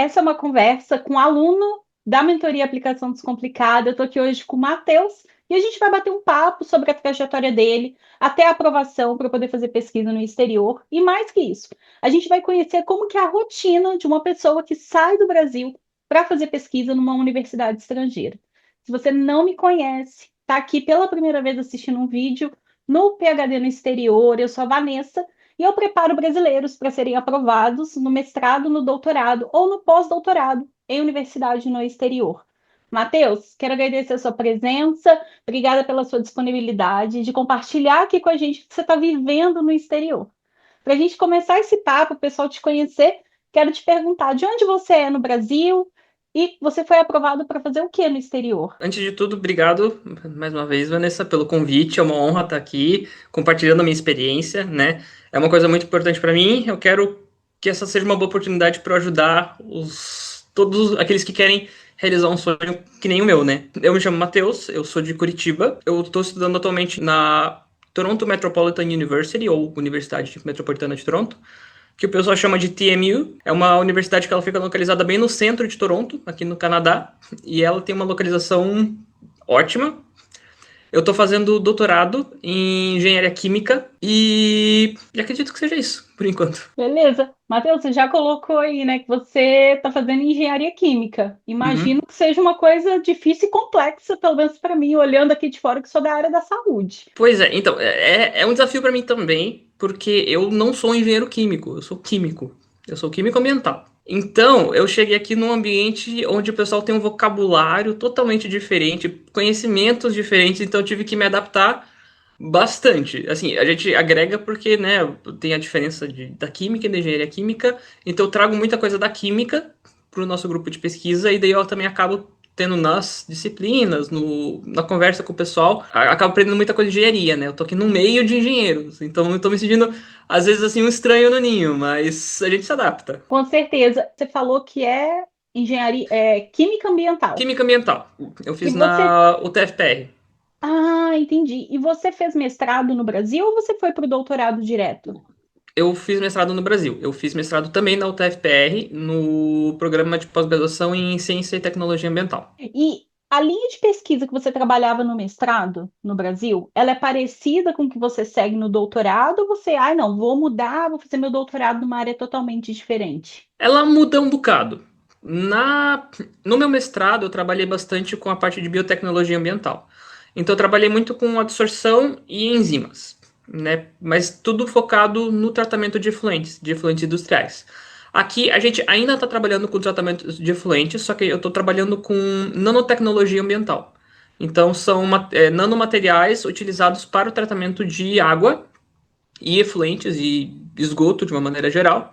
Essa é uma conversa com um aluno da mentoria Aplicação Descomplicada. Eu estou aqui hoje com o Matheus e a gente vai bater um papo sobre a trajetória dele até a aprovação para poder fazer pesquisa no exterior. E mais que isso, a gente vai conhecer como que é a rotina de uma pessoa que sai do Brasil para fazer pesquisa numa universidade estrangeira. Se você não me conhece, está aqui pela primeira vez assistindo um vídeo no PhD no exterior, eu sou a Vanessa e eu preparo brasileiros para serem aprovados no mestrado, no doutorado ou no pós-doutorado em universidade no exterior. Matheus, quero agradecer a sua presença, obrigada pela sua disponibilidade de compartilhar aqui com a gente o que você está vivendo no exterior. Para a gente começar esse papo, o pessoal te conhecer, quero te perguntar de onde você é no Brasil e você foi aprovado para fazer o que no exterior? Antes de tudo, obrigado mais uma vez, Vanessa, pelo convite. É uma honra estar aqui compartilhando a minha experiência, né? É uma coisa muito importante para mim. Eu quero que essa seja uma boa oportunidade para ajudar todos aqueles que querem realizar um sonho que nem o meu, né? Eu me chamo Matheus, eu sou de Curitiba. Eu estou estudando atualmente na Toronto Metropolitan University, ou Universidade Metropolitana de Toronto, que o pessoal chama de TMU. É uma universidade que ela fica localizada bem no centro de Toronto, aqui no Canadá, e ela tem uma localização ótima. Eu estou fazendo doutorado em engenharia química e acredito que seja isso, por enquanto. Beleza. Matheus, você já colocou aí, né, que você está fazendo engenharia química. Imagino Uhum. que seja uma coisa difícil e complexa, pelo menos para mim, olhando aqui de fora, que sou da área da saúde. Pois é, então, é um desafio para mim também, porque eu não sou engenheiro químico, eu sou químico. Eu sou químico ambiental. Então, eu cheguei aqui num ambiente onde o pessoal tem um vocabulário totalmente diferente, conhecimentos diferentes, então eu tive que me adaptar bastante. Assim, a gente agrega porque, né, tem a diferença da química e da engenharia química, então eu trago muita coisa da química para o nosso grupo de pesquisa, e daí eu também acabo tendo nas disciplinas, na conversa com o pessoal, acabo aprendendo muita coisa de engenharia, né? Eu tô aqui no meio de engenheiros, então eu tô me sentindo, às vezes, assim, um estranho no ninho, mas a gente se adapta. Com certeza. Você falou que é engenharia, química ambiental. Química ambiental, eu E fiz você. na UTFPR. Ah, entendi. E você fez mestrado no Brasil ou você foi para o doutorado direto? Eu fiz mestrado no Brasil. Eu fiz mestrado também na UTFPR, no programa de pós-graduação em Ciência e Tecnologia Ambiental. E a linha de pesquisa que você trabalhava no mestrado no Brasil, ela é parecida com o que você segue no doutorado? Ou você, ai, não, vou mudar, vou fazer meu doutorado numa área totalmente diferente? Ela muda um bocado. No meu mestrado, eu trabalhei bastante com a parte de biotecnologia ambiental. Então, eu trabalhei muito com absorção e enzimas, né? Mas tudo focado no tratamento de efluentes industriais. Aqui, a gente ainda está trabalhando com tratamento de efluentes, só que eu estou trabalhando com nanotecnologia ambiental. Então, são nanomateriais utilizados para o tratamento de água e efluentes e esgoto de uma maneira geral.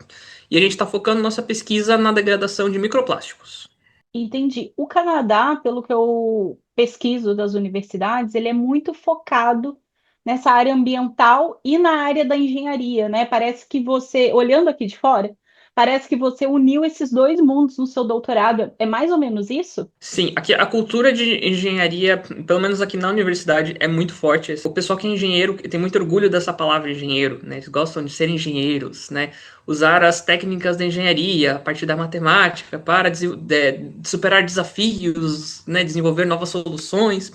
E a gente está focando nossa pesquisa na degradação de microplásticos. Entendi. O Canadá, pelo que eu pesquiso das universidades, ele é muito focado nessa área ambiental e na área da engenharia, né? Parece que você, olhando aqui de fora, parece que você uniu esses dois mundos no seu doutorado. É mais ou menos isso? Sim, aqui a cultura de engenharia, pelo menos aqui na universidade, é muito forte. O pessoal que é engenheiro tem muito orgulho dessa palavra engenheiro, né? Eles gostam de ser engenheiros, né? Usar as técnicas da engenharia, a partir da matemática, para superar desafios, né? Desenvolver novas soluções.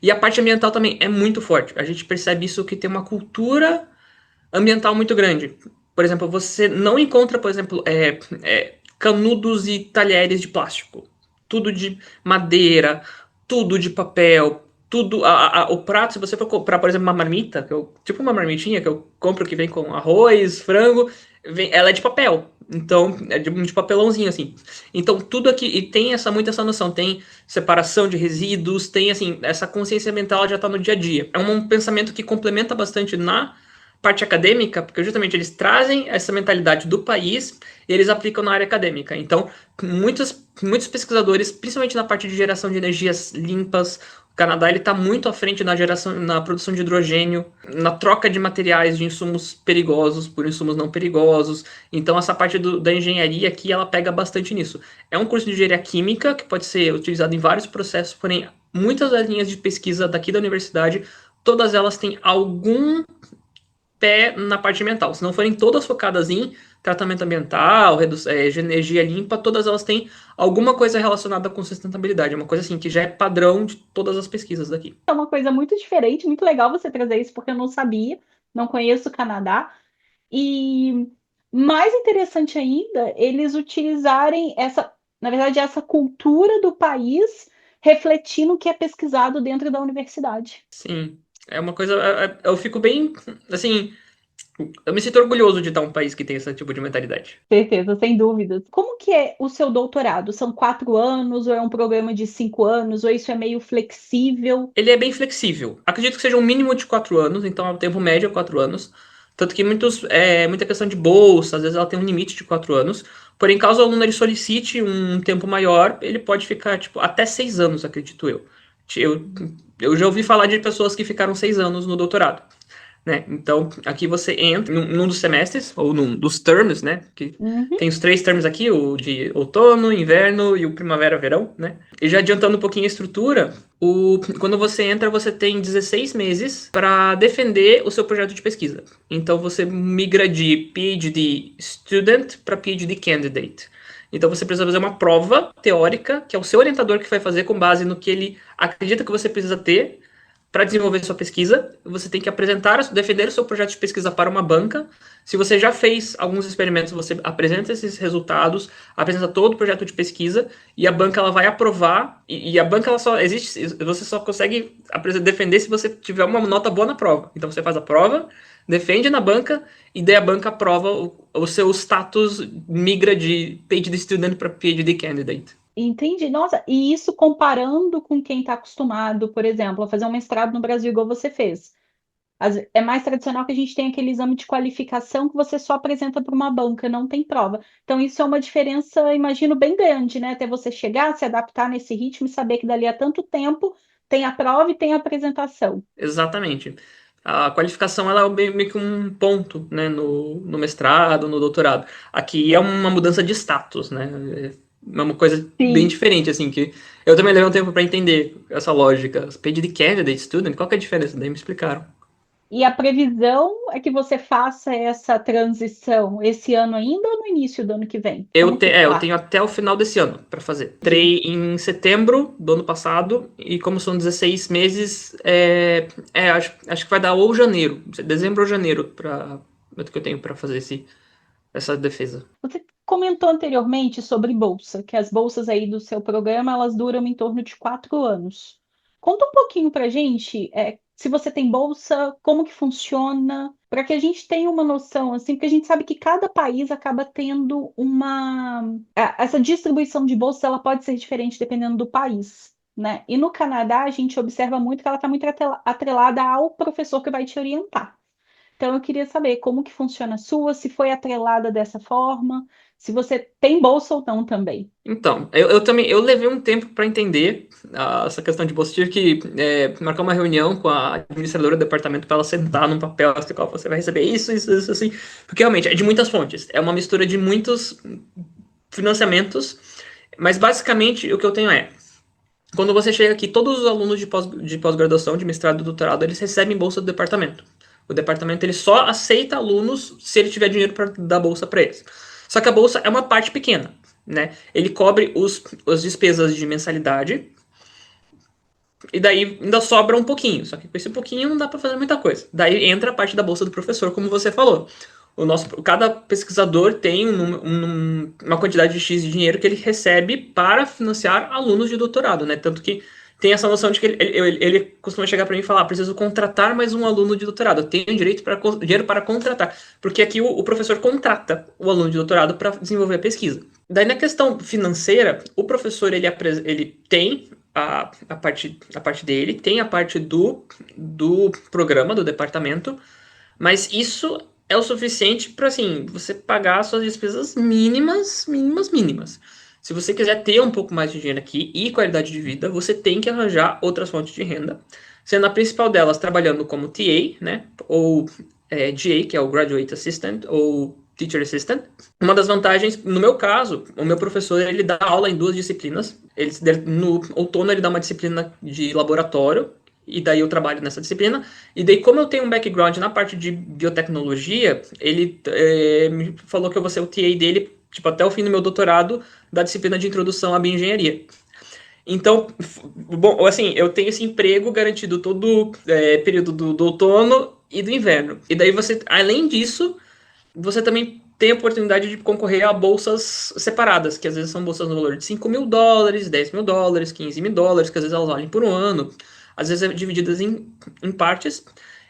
E a parte ambiental também é muito forte. A gente percebe isso que tem uma cultura ambiental muito grande. Por exemplo, você não encontra, por exemplo, canudos e talheres de plástico. Tudo de madeira, tudo de papel, tudo. O prato, se você for comprar, por exemplo, uma marmita, tipo uma marmitinha que eu compro que vem com arroz, frango, ela é de papel. Então, é de papelãozinho, assim. Então, tudo aqui, e tem muito essa noção, tem separação de resíduos, tem, assim, essa consciência ambiental já está no dia a dia. É um pensamento que complementa bastante na parte acadêmica, porque justamente eles trazem essa mentalidade do país e eles aplicam na área acadêmica. Então, muitos pesquisadores, principalmente na parte de geração de energias limpas, o Canadá ele está muito à frente na produção de hidrogênio, na troca de materiais de insumos perigosos por insumos não perigosos. Então, essa parte da engenharia aqui, ela pega bastante nisso. É um curso de engenharia química que pode ser utilizado em vários processos, porém, muitas das linhas de pesquisa daqui da universidade, todas elas têm algum pé na parte mental. Se não forem todas focadas em tratamento ambiental, de energia limpa, todas elas têm alguma coisa relacionada com sustentabilidade. É uma coisa assim que já é padrão de todas as pesquisas daqui. É uma coisa muito diferente, muito legal você trazer isso, porque eu não sabia, não conheço o Canadá. E mais interessante ainda, eles utilizarem essa, na verdade, essa cultura do país refletindo o que é pesquisado dentro da universidade. Sim, é uma coisa. Eu fico bem. Assim, eu me sinto orgulhoso de estar um país que tem esse tipo de mentalidade. Certeza, sem dúvidas. Como que é o seu doutorado? São 4 anos, ou é um programa de 5 anos, ou isso é meio flexível? Ele é bem flexível. Acredito que seja um mínimo de 4 anos, então o tempo médio é 4 anos. Tanto que muita questão de bolsa, às vezes ela tem um limite de 4 anos. Porém, caso o aluno ele solicite um tempo maior, ele pode ficar tipo, até 6 anos, acredito eu. Eu, eu já ouvi falar de pessoas que ficaram 6 anos no doutorado. Né? Então, aqui você entra num dos semestres, ou num dos termos, né? Que Uhum. tem os 3 termos aqui, o de outono, inverno e o primavera, verão, né? E já adiantando um pouquinho a estrutura, quando você entra, você tem 16 meses para defender o seu projeto de pesquisa. Então, você migra de PhD student para PhD candidate. Então, você precisa fazer uma prova teórica, que é o seu orientador que vai fazer com base no que ele acredita que você precisa ter para desenvolver sua pesquisa, você tem que defender o seu projeto de pesquisa para uma banca. Se você já fez alguns experimentos, você apresenta esses resultados, apresenta todo o projeto de pesquisa e a banca ela vai aprovar. E a banca ela só existe, você só consegue defender se você tiver uma nota boa na prova. Então você faz a prova, defende na banca e daí a banca aprova o seu status migra de PhD student para PhD candidate. Entendi. Nossa, e isso comparando com quem está acostumado, por exemplo, a fazer um mestrado no Brasil igual você fez. É mais tradicional que a gente tem aquele exame de qualificação que você só apresenta para uma banca, não tem prova. Então, isso é uma diferença, imagino, bem grande, né? Até você chegar, se adaptar nesse ritmo e saber que dali a tanto tempo tem a prova e tem a apresentação. Exatamente. A qualificação ela é meio que um ponto, né, no mestrado, no doutorado. Aqui é uma mudança de status, né? É uma coisa bem Sim. diferente, assim, que eu também levei um tempo para entender essa lógica. PhD candidate student, qual que é a diferença? Daí me explicaram. E a previsão é que você faça essa transição esse ano ainda ou no início do ano que vem? Como que Eu tá? tenho até o final desse ano para fazer. Entendi. Entrei em setembro do ano passado e como são 16 meses, acho que vai dar ou janeiro, dezembro ou janeiro para que eu tenho para fazer essa defesa. Você comentou anteriormente sobre bolsa, que as bolsas aí do seu programa, elas duram em torno de 4 anos. Conta um pouquinho para gente, se você tem bolsa, como que funciona, para que a gente tenha uma noção, assim, porque a gente sabe que cada país acaba tendo essa distribuição de bolsas, ela pode ser diferente dependendo do país, né? E no Canadá, a gente observa muito que ela está muito atrelada ao professor que vai te orientar. Então, eu queria saber como que funciona a sua, se foi atrelada dessa forma, se você tem bolsa ou não também. Então, eu também eu levei um tempo para entender essa questão de bolsa. Tive que marcar uma reunião com a administradora do departamento para ela sentar num papel, explicar, ó, você vai receber isso, assim. Porque realmente é de muitas fontes. É uma mistura de muitos financiamentos. Mas basicamente o que eu tenho quando você chega aqui, todos os alunos de pós-graduação, de mestrado e doutorado, eles recebem bolsa do departamento. O departamento ele só aceita alunos se ele tiver dinheiro para dar bolsa para eles. Só que a bolsa é uma parte pequena, né? Ele cobre as despesas de mensalidade e daí ainda sobra um pouquinho. Só que com esse pouquinho não dá para fazer muita coisa. Daí entra a parte da bolsa do professor, como você falou. Cada pesquisador tem uma quantidade de X de dinheiro que ele recebe para financiar alunos de doutorado, né? Tanto que tem essa noção de que ele costuma chegar para mim e falar: preciso contratar mais um aluno de doutorado, eu tenho dinheiro para contratar. Porque aqui o professor contrata o aluno de doutorado para desenvolver a pesquisa. Daí, na questão financeira, o professor ele tem a parte dele, tem a parte do programa, do departamento, mas isso é o suficiente para, assim, você pagar suas despesas mínimas, mínimas, mínimas. Se você quiser ter um pouco mais de dinheiro aqui e qualidade de vida, você tem que arranjar outras fontes de renda, sendo a principal delas trabalhando como TA, né, ou GA, que é o Graduate Assistant, ou Teacher Assistant. Uma das vantagens, no meu caso, o meu professor ele dá aula em 2 disciplinas. No outono ele dá uma disciplina de laboratório e daí eu trabalho nessa disciplina. E daí, como eu tenho um background na parte de biotecnologia, ele me falou que eu vou ser o TA dele, tipo, até o fim do meu doutorado, da disciplina de introdução à bioengenharia. Então, bom, assim, eu tenho esse emprego garantido todo período do outono e do inverno. E daí você, além disso, você também tem a oportunidade de concorrer a bolsas separadas, que às vezes são bolsas no valor de US$ 5.000, US$ 10.000, US$ 15.000, que às vezes elas valem por um ano, às vezes é divididas em partes.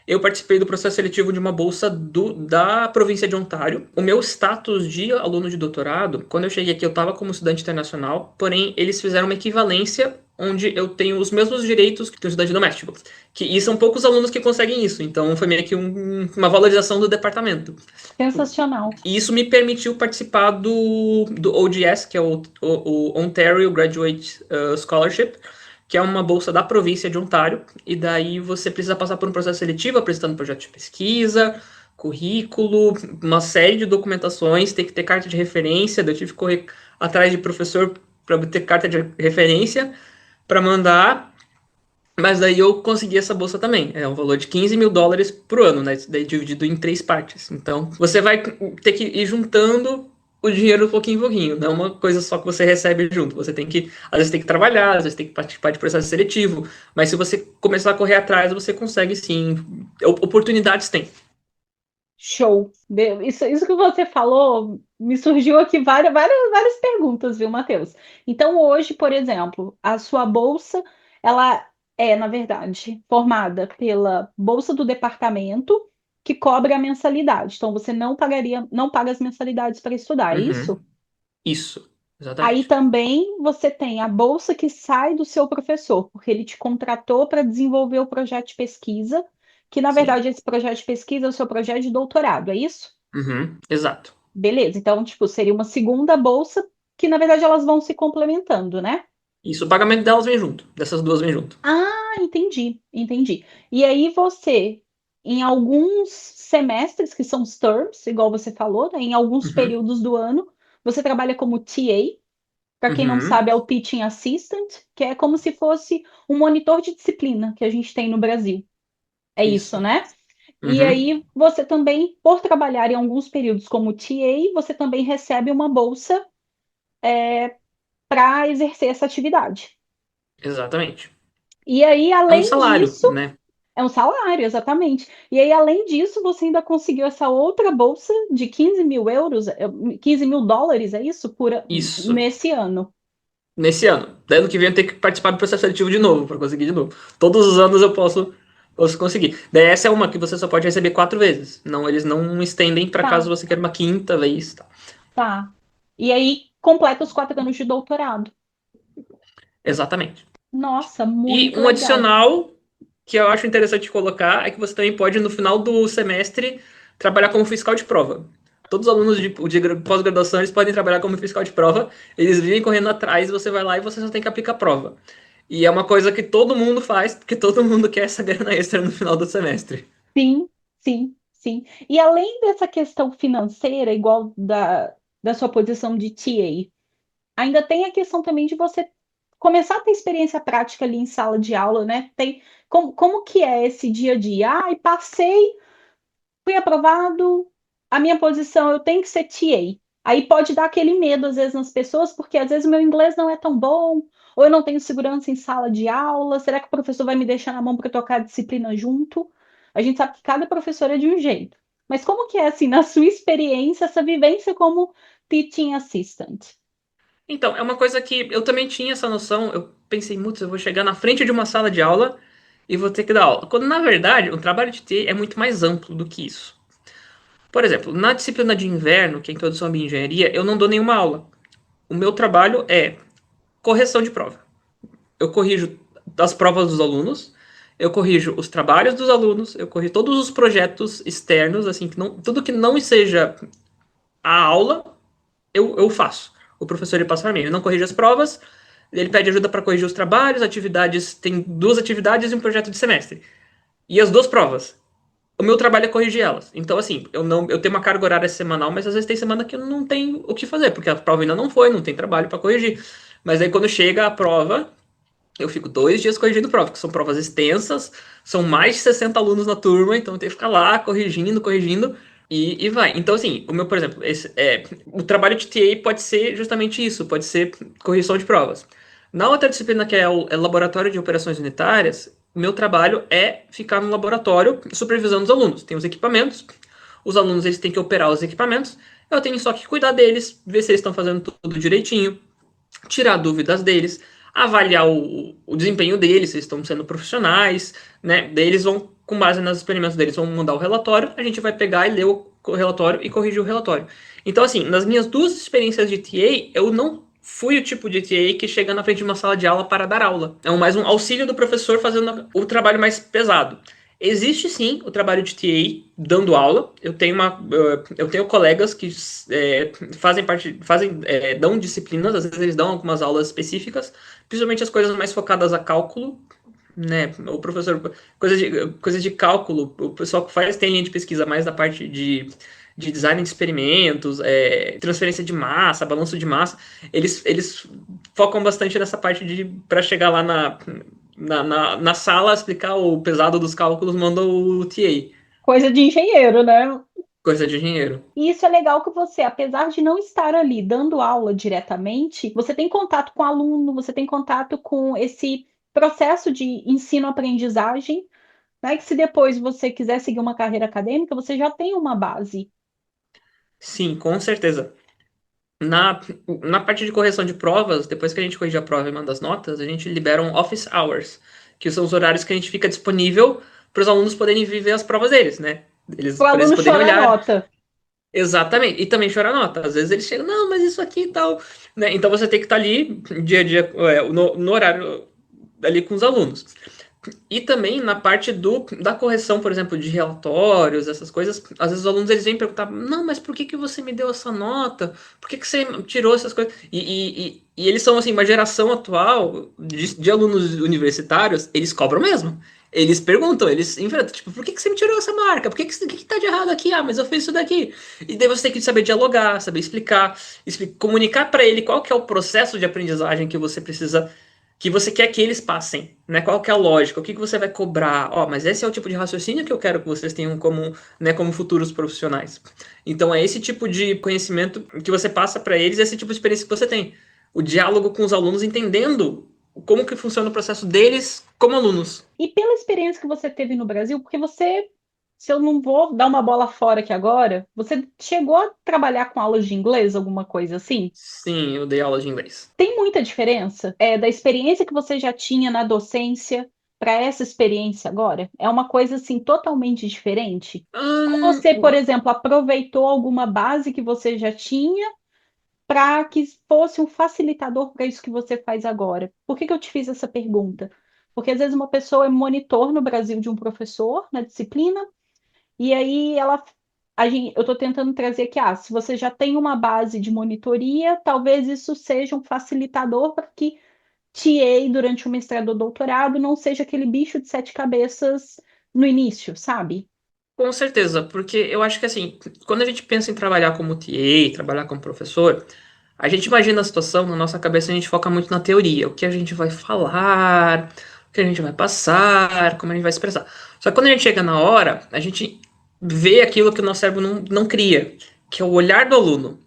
Eu participei do processo seletivo de uma bolsa da província de Ontário. O meu status de aluno de doutorado, quando eu cheguei aqui, eu estava como estudante internacional, porém eles fizeram uma equivalência onde eu tenho os mesmos direitos que o estudante doméstico. E são poucos alunos que conseguem isso, então foi meio que uma valorização do departamento. Sensacional. E isso me permitiu participar do ODS, que é o Ontario Graduate Scholarship, que é uma bolsa da província de Ontário, e daí você precisa passar por um processo seletivo, apresentando projeto de pesquisa, currículo, uma série de documentações, tem que ter carta de referência, daí eu tive que correr atrás de professor para obter carta de referência para mandar, mas daí eu consegui essa bolsa também. É um valor de US$ 15.000 por ano, né? Daí dividido em 3 partes. Então, você vai ter que ir juntando o dinheiro pouquinho em pouquinho. Não é uma coisa só que você recebe junto. Você tem que, às vezes tem que trabalhar, às vezes tem que participar de processo seletivo. Mas se você começar a correr atrás, você consegue sim. Oportunidades tem. Show. Isso que você falou, me surgiu aqui várias perguntas, viu, Matheus? Então, hoje, por exemplo, a sua bolsa, ela é, na verdade, formada pela bolsa do departamento, que cobre a mensalidade. Então, você não paga as mensalidades para estudar, é Uhum. isso? Isso, Aí exatamente. também você tem a bolsa que sai do seu professor, porque ele te contratou para desenvolver o projeto de pesquisa, que na Sim. verdade esse projeto de pesquisa é o seu projeto de doutorado, é isso? Uhum. Exato. Beleza, então, tipo, seria uma segunda bolsa que na verdade elas vão se complementando, né? Isso, o pagamento delas vem junto. Dessas duas vem junto. Ah, entendi. E aí você, em alguns semestres, que são os terms, igual você falou, né, em alguns Uhum. períodos do ano, você trabalha como TA. Para quem não Uhum. sabe, é o Teaching Assistant, que é como se fosse um monitor de disciplina que a gente tem no Brasil. É isso, Isso. né? E Uhum. aí, você também, por trabalhar em alguns períodos como TA, você também recebe uma bolsa para exercer essa atividade. Exatamente. E aí, É um além salário, disso, né? é um salário, exatamente. E aí, além disso, você ainda conseguiu essa outra bolsa de 15.000 euros, 15.000 dólares, é isso? Isso. Nesse ano. Nesse ano. Daí ano que vem eu tenho que participar do processo seletivo de novo, para conseguir de novo. Todos os anos eu posso conseguir. Daí essa é uma que você só pode receber 4 vezes. Não, eles não estendem para caso Tá, você queira uma quinta vez. Tá. tá. E aí, completa os 4 anos de doutorado. Exatamente. Nossa, E muito um legal. adicional que eu acho interessante colocar é que você também pode, no final do semestre, trabalhar como fiscal de prova. Todos os alunos de pós-graduação eles podem trabalhar como fiscal de prova, eles vivem correndo atrás, você vai lá e você só tem que aplicar a prova. E é uma coisa que todo mundo faz, porque todo mundo quer essa grana extra no final do semestre. Sim, sim. E além dessa questão financeira, igual da sua posição de TA, ainda tem a questão também de você começar a ter experiência prática ali em sala de aula, né? Como que é esse dia a dia? Ai, passei, fui aprovado, a minha posição eu tenho que ser TA. Aí pode dar aquele medo às vezes nas pessoas, porque às vezes o meu inglês não é tão bom, ou eu não tenho segurança em sala de aula. Será que o professor vai me deixar na mão para tocar a disciplina junto? A gente sabe que cada professor é de um jeito. Mas como que é assim, na sua experiência, essa vivência como teaching assistant? Então, é uma coisa que eu também tinha essa noção. Eu pensei, muito, eu vou chegar na frente de uma sala de aula e vou ter que dar aula. Quando, na verdade, o trabalho de TI é muito mais amplo do que isso. Por exemplo, na disciplina de inverno, que é a Introdução à Bioengenharia, eu não dou nenhuma aula. O meu trabalho é correção de prova. Eu corrijo as provas dos alunos, eu corrijo os trabalhos dos alunos, eu corrijo todos os projetos externos, assim, tudo que não seja a aula, eu faço. O professor ele passa para mim. Ele não corrige as provas, ele pede ajuda para corrigir os trabalhos, atividades, tem 2 atividades e um projeto de semestre. E as 2 provas. O meu trabalho é corrigir elas. Então, assim, eu tenho uma carga horária semanal, mas às vezes tem semana que eu não tenho o que fazer, porque a prova ainda não foi, não tem trabalho para corrigir. Mas aí quando chega a prova, eu fico 2 dias corrigindo prova, que são provas extensas, são mais de 60 alunos na turma, então eu tenho que ficar lá corrigindo, corrigindo, e vai. Então, assim, o meu, por exemplo, o trabalho de TA pode ser justamente isso, pode ser correção de provas. Na outra disciplina, que é o Laboratório de Operações Unitárias, o meu trabalho é ficar no laboratório supervisando os alunos. Tem os equipamentos, os alunos eles têm que operar os equipamentos, eu tenho só que cuidar deles, ver se eles estão fazendo tudo direitinho, tirar dúvidas deles, avaliar o desempenho deles, se estão sendo profissionais, né? Daí eles vão, com base nos experimentos deles, vão mandar o relatório, a gente vai pegar e ler o relatório e corrigir o relatório. Então, assim, nas minhas 2 experiências de TA, eu não fui o tipo de TA que chega na frente de uma sala de aula para dar aula. É mais um auxílio do professor fazendo o trabalho mais pesado. Existe sim o trabalho de TA dando aula. Eu tenho colegas que fazem parte, dão disciplinas, às vezes eles dão algumas aulas específicas, principalmente as coisas mais focadas a cálculo, né? O professor, coisas de cálculo, o pessoal que faz tem linha de pesquisa mais da parte de design de experimentos, transferência de massa, balanço de massa, eles focam bastante nessa parte de para chegar lá na sala, explicar o pesado dos cálculos, manda o TA, Coisa de engenheiro, né? coisa de engenheiro. E isso é legal que você, apesar de não estar ali dando aula diretamente, você tem contato com o aluno, você tem contato com esse processo de ensino-aprendizagem, né? Que se depois você quiser seguir uma carreira acadêmica, você já tem uma base. Sim, com certeza. Na, na parte de correção de provas, depois que a gente corrige a prova e manda as notas, a gente libera um office hours, que são os horários que a gente fica disponível para os alunos poderem viver as provas deles, né? O Para eles aluno poderem chora a olhar. nota. Exatamente. E também chora nota. Às vezes eles chegam, não, mas isso aqui e tal. Né? Então você tem que estar ali dia a dia, no horário ali com os alunos. E também na parte da correção, por exemplo, de relatórios, essas coisas, às vezes os alunos eles vêm perguntar, não, mas por que que você me deu essa nota? Por que que você tirou essas coisas? E eles são, assim, uma geração atual de alunos universitários, eles cobram mesmo. Eles perguntam, eles enfrentam, tipo, por que que você me tirou essa marca? O que que tá de errado aqui? Ah, mas eu fiz isso daqui. E daí você tem que saber dialogar, saber explicar, comunicar para ele qual que é o processo de aprendizagem que você precisa que você quer que eles passem, né? Qual que é a lógica? O que que você vai cobrar? Ó, mas esse é o tipo de raciocínio que eu quero que vocês tenham como, né, como futuros profissionais. Então é esse tipo de conhecimento que você passa para eles, esse tipo de experiência que você tem. O diálogo com os alunos, entendendo como que funciona o processo deles como alunos. E pela experiência que você teve no Brasil, porque você, se eu não vou dar uma bola fora aqui agora, você chegou a trabalhar com aulas de inglês, alguma coisa assim? Sim, eu dei aula de inglês. Tem muita diferença da experiência que você já tinha na docência para essa experiência agora? É uma coisa assim totalmente diferente? Ou você, por exemplo, aproveitou alguma base que você já tinha para que fosse um facilitador para isso que você faz agora? Por que que eu te fiz essa pergunta? Porque às vezes uma pessoa é monitor no Brasil de um professor na disciplina, e aí eu estou tentando trazer aqui, se você já tem uma base de monitoria, talvez isso seja um facilitador para que TA durante o mestrado ou doutorado não seja aquele bicho de sete cabeças no início, sabe? Com certeza, porque eu acho que assim, quando a gente pensa em trabalhar como TA, trabalhar como professor, a gente imagina a situação, na nossa cabeça a gente foca muito na teoria, o que a gente vai falar, o que a gente vai passar, como a gente vai expressar. Só que quando a gente chega na hora, a gente vê aquilo que o nosso cérebro não cria, que é o olhar do aluno,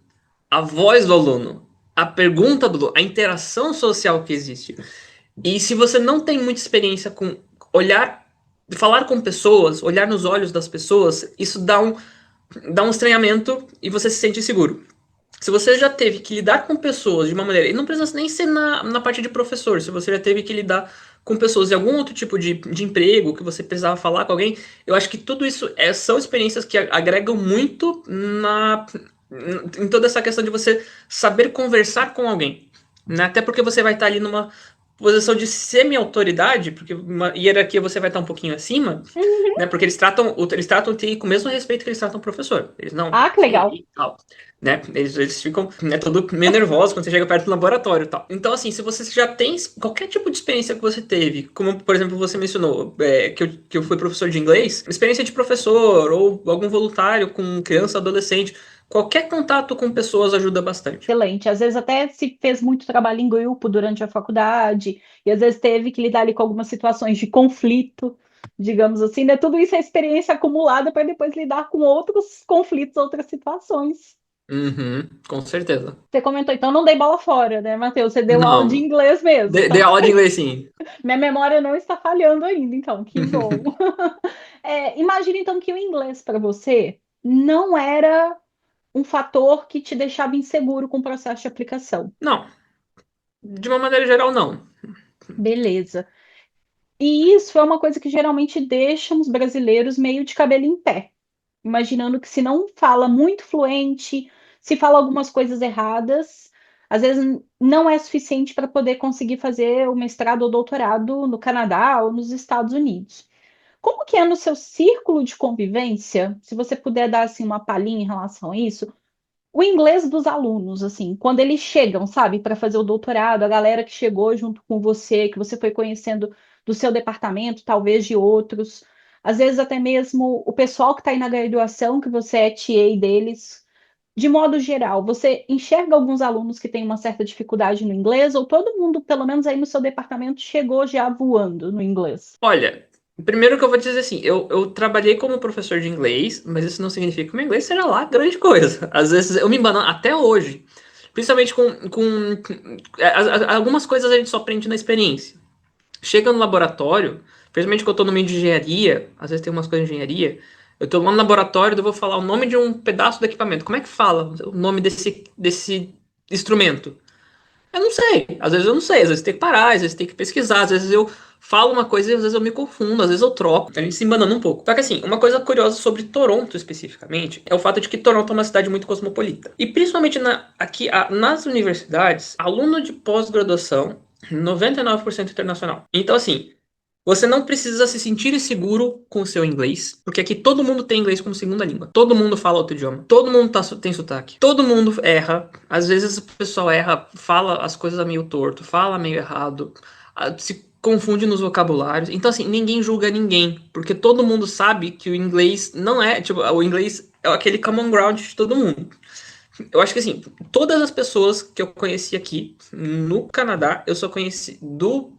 a voz do aluno, a pergunta do aluno, a interação social que existe. E se você não tem muita experiência com olhar, falar com pessoas, olhar nos olhos das pessoas, isso dá um estranhamento e você se sente inseguro. Se você já teve que lidar com pessoas de uma maneira, e não precisa nem ser na parte de professor, se você já teve que lidar com pessoas de algum outro tipo de emprego, que você precisava falar com alguém, eu acho que tudo isso são experiências que agregam muito em toda essa questão de você saber conversar com alguém. Né? Até porque você vai estar ali numa posição de semi-autoridade, porque uma hierarquia você vai estar um pouquinho acima, né? Porque eles tratam o TI com o mesmo respeito que eles tratam o professor. Eles não, Ah, que e legal. aí, tal, né? Eles ficam, né, todo meio nervosos quando você chega perto do laboratório e tal. Então, assim, se você já tem qualquer tipo de experiência que você teve, como, por exemplo, você mencionou, que eu fui professor de inglês, experiência de professor ou algum voluntário com criança, adolescente, qualquer contato com pessoas ajuda bastante. Excelente. Às vezes até se fez muito trabalho em grupo durante a faculdade, e às vezes teve que lidar ali com algumas situações de conflito, digamos assim, né? Tudo isso é experiência acumulada para depois lidar com outros conflitos, outras situações. Uhum, com certeza. Você comentou, então não dei bola fora, né, Matheus? Você deu aula de Não, inglês mesmo. dei Então, aula de inglês sim. minha memória não está falhando ainda, então, que bom. Imagina então que o inglês para você não era um fator que te deixava inseguro com o processo de aplicação. Não, de uma maneira geral, não. Beleza. E isso é uma coisa que geralmente deixa os brasileiros meio de cabelo em pé, imaginando que se não fala muito fluente, se fala algumas coisas erradas, às vezes não é suficiente para poder conseguir fazer o mestrado ou doutorado no Canadá ou nos Estados Unidos. Como que é no seu círculo de convivência? Se você puder dar assim uma palhinha em relação a isso, o inglês dos alunos, assim, quando eles chegam, sabe, para fazer o doutorado, a galera que chegou junto com você, que você foi conhecendo do seu departamento, talvez de outros, às vezes até mesmo o pessoal que está aí na graduação, que você é TA deles, de modo geral, você enxerga alguns alunos que têm uma certa dificuldade no inglês, ou todo mundo, pelo menos aí no seu departamento, chegou já voando no inglês? Olha, primeiro que eu vou dizer assim, eu trabalhei como professor de inglês, mas isso não significa que o meu inglês seja lá grande coisa. Às vezes eu me embano até hoje, principalmente algumas coisas a gente só aprende na experiência. Chega no laboratório, principalmente quando eu tô no meio de engenharia, às vezes tem umas coisas de engenharia, eu tô lá no laboratório, eu vou falar o nome de um pedaço do equipamento. Como é que fala o nome desse instrumento? Eu não sei. Às vezes eu não sei, às vezes tem que parar, às vezes tem que pesquisar, às vezes eu falo uma coisa e às vezes eu me confundo, às vezes eu troco. A gente se embanando um pouco. Só que assim, uma coisa curiosa sobre Toronto especificamente é o fato de que Toronto é uma cidade muito cosmopolita. E principalmente nas universidades, aluno de pós-graduação, 99% internacional. Então assim, você não precisa se sentir inseguro com o seu inglês, porque aqui todo mundo tem inglês como segunda língua. Todo mundo fala outro idioma. Todo mundo tem sotaque. Todo mundo erra. Às vezes o pessoal erra, fala as coisas meio torto, fala meio errado, se confunde nos vocabulários. Então, assim, ninguém julga ninguém, porque todo mundo sabe que o inglês não é, tipo, o inglês é aquele common ground de todo mundo. Eu acho que, assim, todas as pessoas que eu conheci aqui no Canadá, eu só conheci do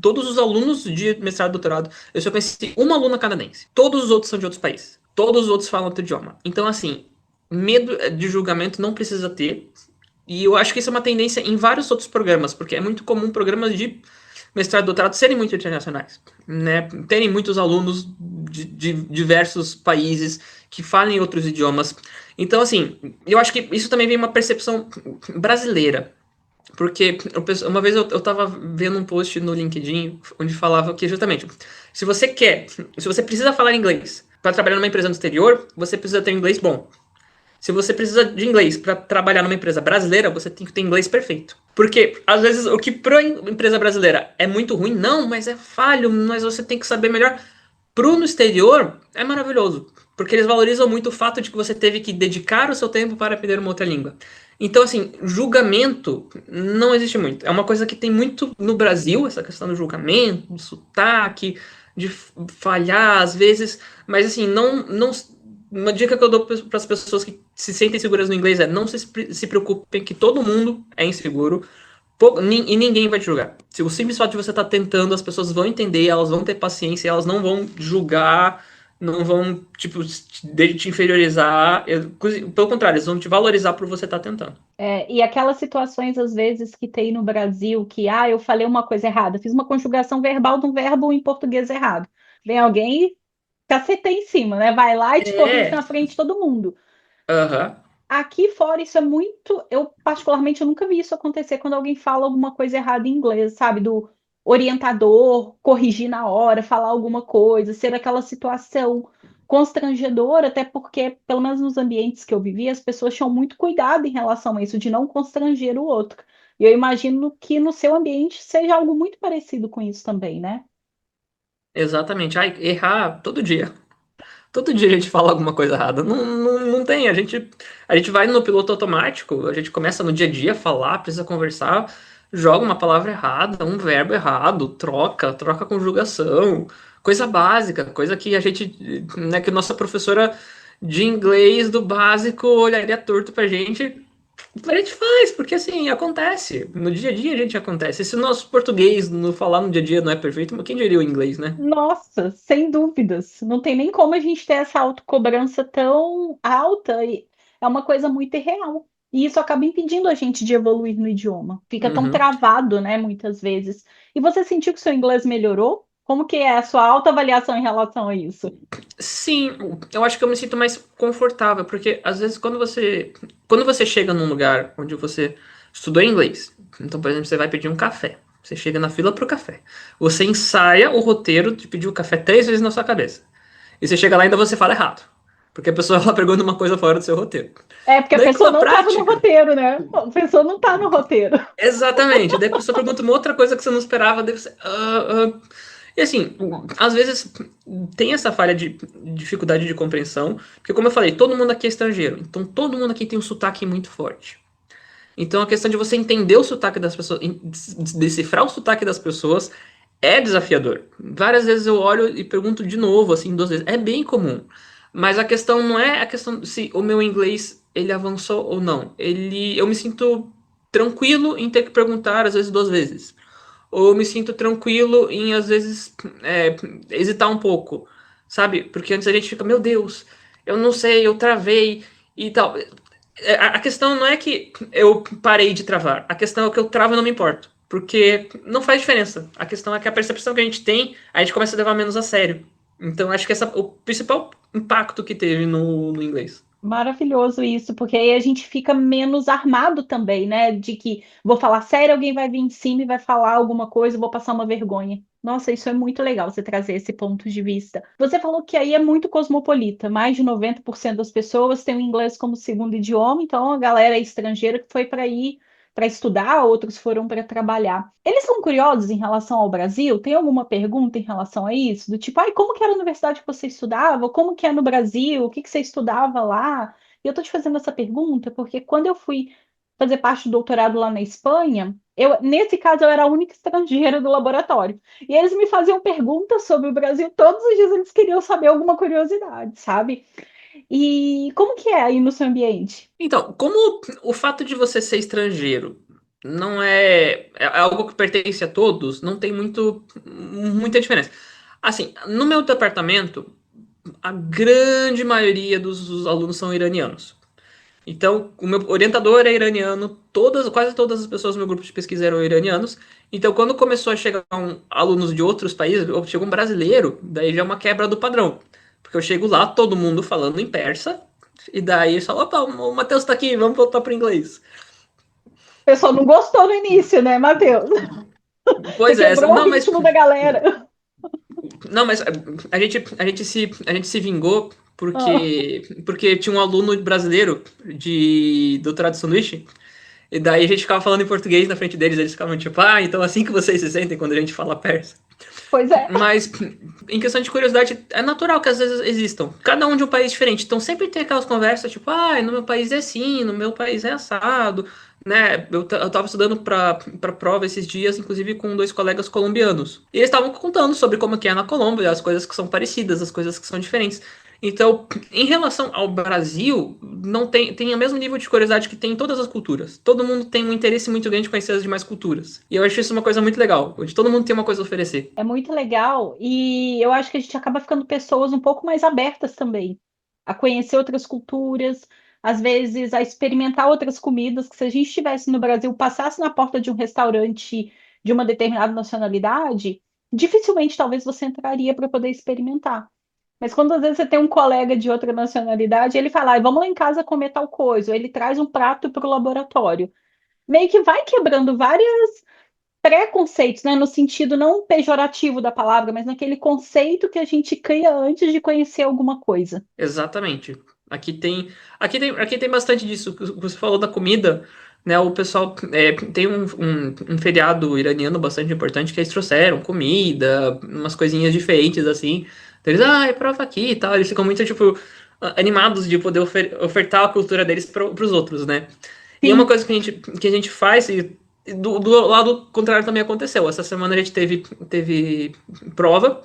todos os alunos de mestrado e doutorado, eu só conheci uma aluna canadense. Todos os outros são de outros países. Todos os outros falam outro idioma. Então, assim, medo de julgamento não precisa ter. E eu acho que isso é uma tendência em vários outros programas, porque é muito comum programas de mestrado e doutorado serem muito internacionais, né? Terem muitos alunos de diversos países que falem outros idiomas. Então, assim, eu acho que isso também vem uma percepção brasileira. Porque uma vez eu tava vendo um post no LinkedIn onde falava que justamente, se você precisa falar inglês para trabalhar numa empresa no exterior, você precisa ter inglês bom. Se você precisa de inglês para trabalhar numa empresa brasileira, você tem que ter inglês perfeito. Porque, às vezes, o que para empresa brasileira é muito ruim, não, mas é falho, mas você tem que saber melhor. Pro no exterior, é maravilhoso. Porque eles valorizam muito o fato de que você teve que dedicar o seu tempo para aprender uma outra língua. Então, assim, julgamento não existe muito. É uma coisa que tem muito no Brasil, essa questão do julgamento, do sotaque, de falhar às vezes. Mas, assim, não uma dica que eu dou para as pessoas que se sentem seguras no inglês é não se preocupem que todo mundo é inseguro e ninguém vai te julgar. Se o simples fato de você estar tentando, as pessoas vão entender, elas vão ter paciência, elas não vão julgar, não vão, tipo, te inferiorizar. Pelo contrário, eles vão te valorizar por você estar tentando. E aquelas situações, às vezes, que tem no Brasil, que, eu falei uma coisa errada, fiz uma conjugação verbal de um verbo em português errado. Vem alguém e caceta em cima, né? Vai lá e te corrige É. na frente de todo mundo. Aham. Aqui fora, isso é muito. Eu, particularmente, eu nunca vi isso acontecer quando alguém fala alguma coisa errada em inglês, sabe? Do orientador corrigir na hora, falar alguma coisa, ser aquela situação constrangedora, até porque, pelo menos nos ambientes que eu vivi, as pessoas tinham muito cuidado em relação a isso, de não constranger o outro. E eu imagino que no seu ambiente seja algo muito parecido com isso também, né? Exatamente. Ai, errar todo dia. Todo dia a gente fala alguma coisa errada. Não tem. A gente vai no piloto automático, a gente começa no dia a dia a falar, precisa conversar, joga uma palavra errada, um verbo errado, troca a conjugação. Coisa básica, coisa que a gente, né, que nossa professora de inglês do básico olharia torto pra gente. A gente faz, porque assim, acontece. No dia a dia a gente acontece. Se o nosso português no falar no dia a dia não é perfeito, mas quem diria o inglês, né? Nossa, sem dúvidas. Não tem nem como a gente ter essa autocobrança tão alta. E é uma coisa muito irreal. E isso acaba impedindo a gente de evoluir no idioma. Fica tão Uhum. travado, né, muitas vezes. E você sentiu que seu inglês melhorou? Como que é a sua autoavaliação em relação a isso? Sim, eu acho que eu me sinto mais confortável, porque às vezes quando você chega num lugar onde você estudou inglês, então, por exemplo, você vai pedir um café, você chega na fila pro café, você ensaia o roteiro de pedir o café 3 vezes na sua cabeça, e você chega lá e ainda você fala errado, porque a pessoa ela pergunta uma coisa fora do seu roteiro. É porque a Daí com pessoa a não estava no prática, roteiro, né? A pessoa não está no roteiro. exatamente, daí a pessoa pergunta uma outra coisa que você não esperava, daí você, E assim, às vezes tem essa falha de dificuldade de compreensão, porque como eu falei, todo mundo aqui é estrangeiro, então todo mundo aqui tem um sotaque muito forte. Então a questão de você entender o sotaque das pessoas, decifrar o sotaque das pessoas é desafiador. Várias vezes eu olho e pergunto de novo, assim, 2 vezes. É bem comum. Mas a questão não é a questão se o meu inglês ele avançou ou não. Eu me sinto tranquilo em ter que perguntar às vezes 2 vezes. Ou eu me sinto tranquilo em, às vezes, hesitar um pouco, sabe? Porque antes a gente fica, meu Deus, eu não sei, eu travei e tal. A questão não é que eu parei de travar, a questão é que eu travo e não me importo. Porque não faz diferença. A questão é que a percepção que a gente tem, a gente começa a levar menos a sério. Então acho que esse é o principal impacto que teve no inglês. Maravilhoso isso, porque aí a gente fica menos armado também, né? De que vou falar sério, alguém vai vir em cima e vai falar alguma coisa, eu vou passar uma vergonha. Nossa, isso é muito legal você trazer esse ponto de vista. Você falou que aí é muito cosmopolita, mais de 90% das pessoas têm o inglês como segundo idioma, então a galera é estrangeira que foi para ir para estudar, outros foram para trabalhar. Eles são curiosos em relação ao Brasil? Tem alguma pergunta em relação a isso? Do tipo, ai, como que era a universidade que você estudava? Como que é no Brasil? O que que você estudava lá? E eu tô te fazendo essa pergunta porque quando eu fui fazer parte do doutorado lá na Espanha, nesse caso eu era a única estrangeira do laboratório. E eles me faziam perguntas sobre o Brasil todos os dias, eles queriam saber alguma curiosidade, sabe? E como que é aí no seu ambiente? Então, como o fato de você ser estrangeiro não é algo que pertence a todos, não tem muita diferença. Assim, no meu departamento, a grande maioria dos alunos são iranianos. Então, o meu orientador é iraniano, quase todas as pessoas no meu grupo de pesquisa eram iranianos. Então, quando começou a chegar alunos de outros países, chegou um brasileiro, daí já é uma quebra do padrão. Porque eu chego lá, todo mundo falando em persa, e daí eles falam, opa, o Matheus tá aqui, vamos voltar para inglês. O pessoal não gostou no início, né, Matheus? Você Pois é, quebrou o não, mas ritmo da galera. não, mas a gente se vingou Ah, porque tinha um aluno brasileiro de doutorado de sanduíche. E daí a gente ficava falando em português na frente deles, eles ficavam tipo, então assim que vocês se sentem quando a gente fala persa. pois é. Mas, em questão de curiosidade, é natural que às vezes existam. Cada um de um país diferente. Então sempre tem aquelas conversas, tipo, no meu país é assim, no meu país é assado, né? Eu tava estudando pra prova esses dias, inclusive com 2 colegas colombianos. E eles estavam contando sobre como que é na Colômbia, as coisas que são parecidas, as coisas que são diferentes. Então, em relação ao Brasil, não tem o mesmo nível de curiosidade que tem em todas as culturas. Todo mundo tem um interesse muito grande em conhecer as demais culturas. E eu acho isso uma coisa muito legal, onde todo mundo tem uma coisa a oferecer. É muito legal e eu acho que a gente acaba ficando pessoas um pouco mais abertas também a conhecer outras culturas, às vezes a experimentar outras comidas que se a gente estivesse no Brasil, passasse na porta de um restaurante de uma determinada nacionalidade, dificilmente talvez você entraria para poder experimentar. Mas quando às vezes você tem um colega de outra nacionalidade, ele fala, vamos lá em casa comer tal coisa, ou ele traz um prato para o laboratório. Meio que vai quebrando várias preconceitos, né, no sentido não pejorativo da palavra, mas naquele conceito que a gente cria antes de conhecer alguma coisa. Exatamente. Aqui tem bastante disso. Você falou da comida, né? O pessoal tem um feriado iraniano bastante importante que eles trouxeram comida, umas coisinhas diferentes assim. Então eles, prova aqui e tal. Eles ficam muito, tipo, animados de poder ofertar a cultura deles para os outros, né? E é uma Sim, coisa que a gente faz, e Do lado contrário também aconteceu. Essa semana a gente teve prova,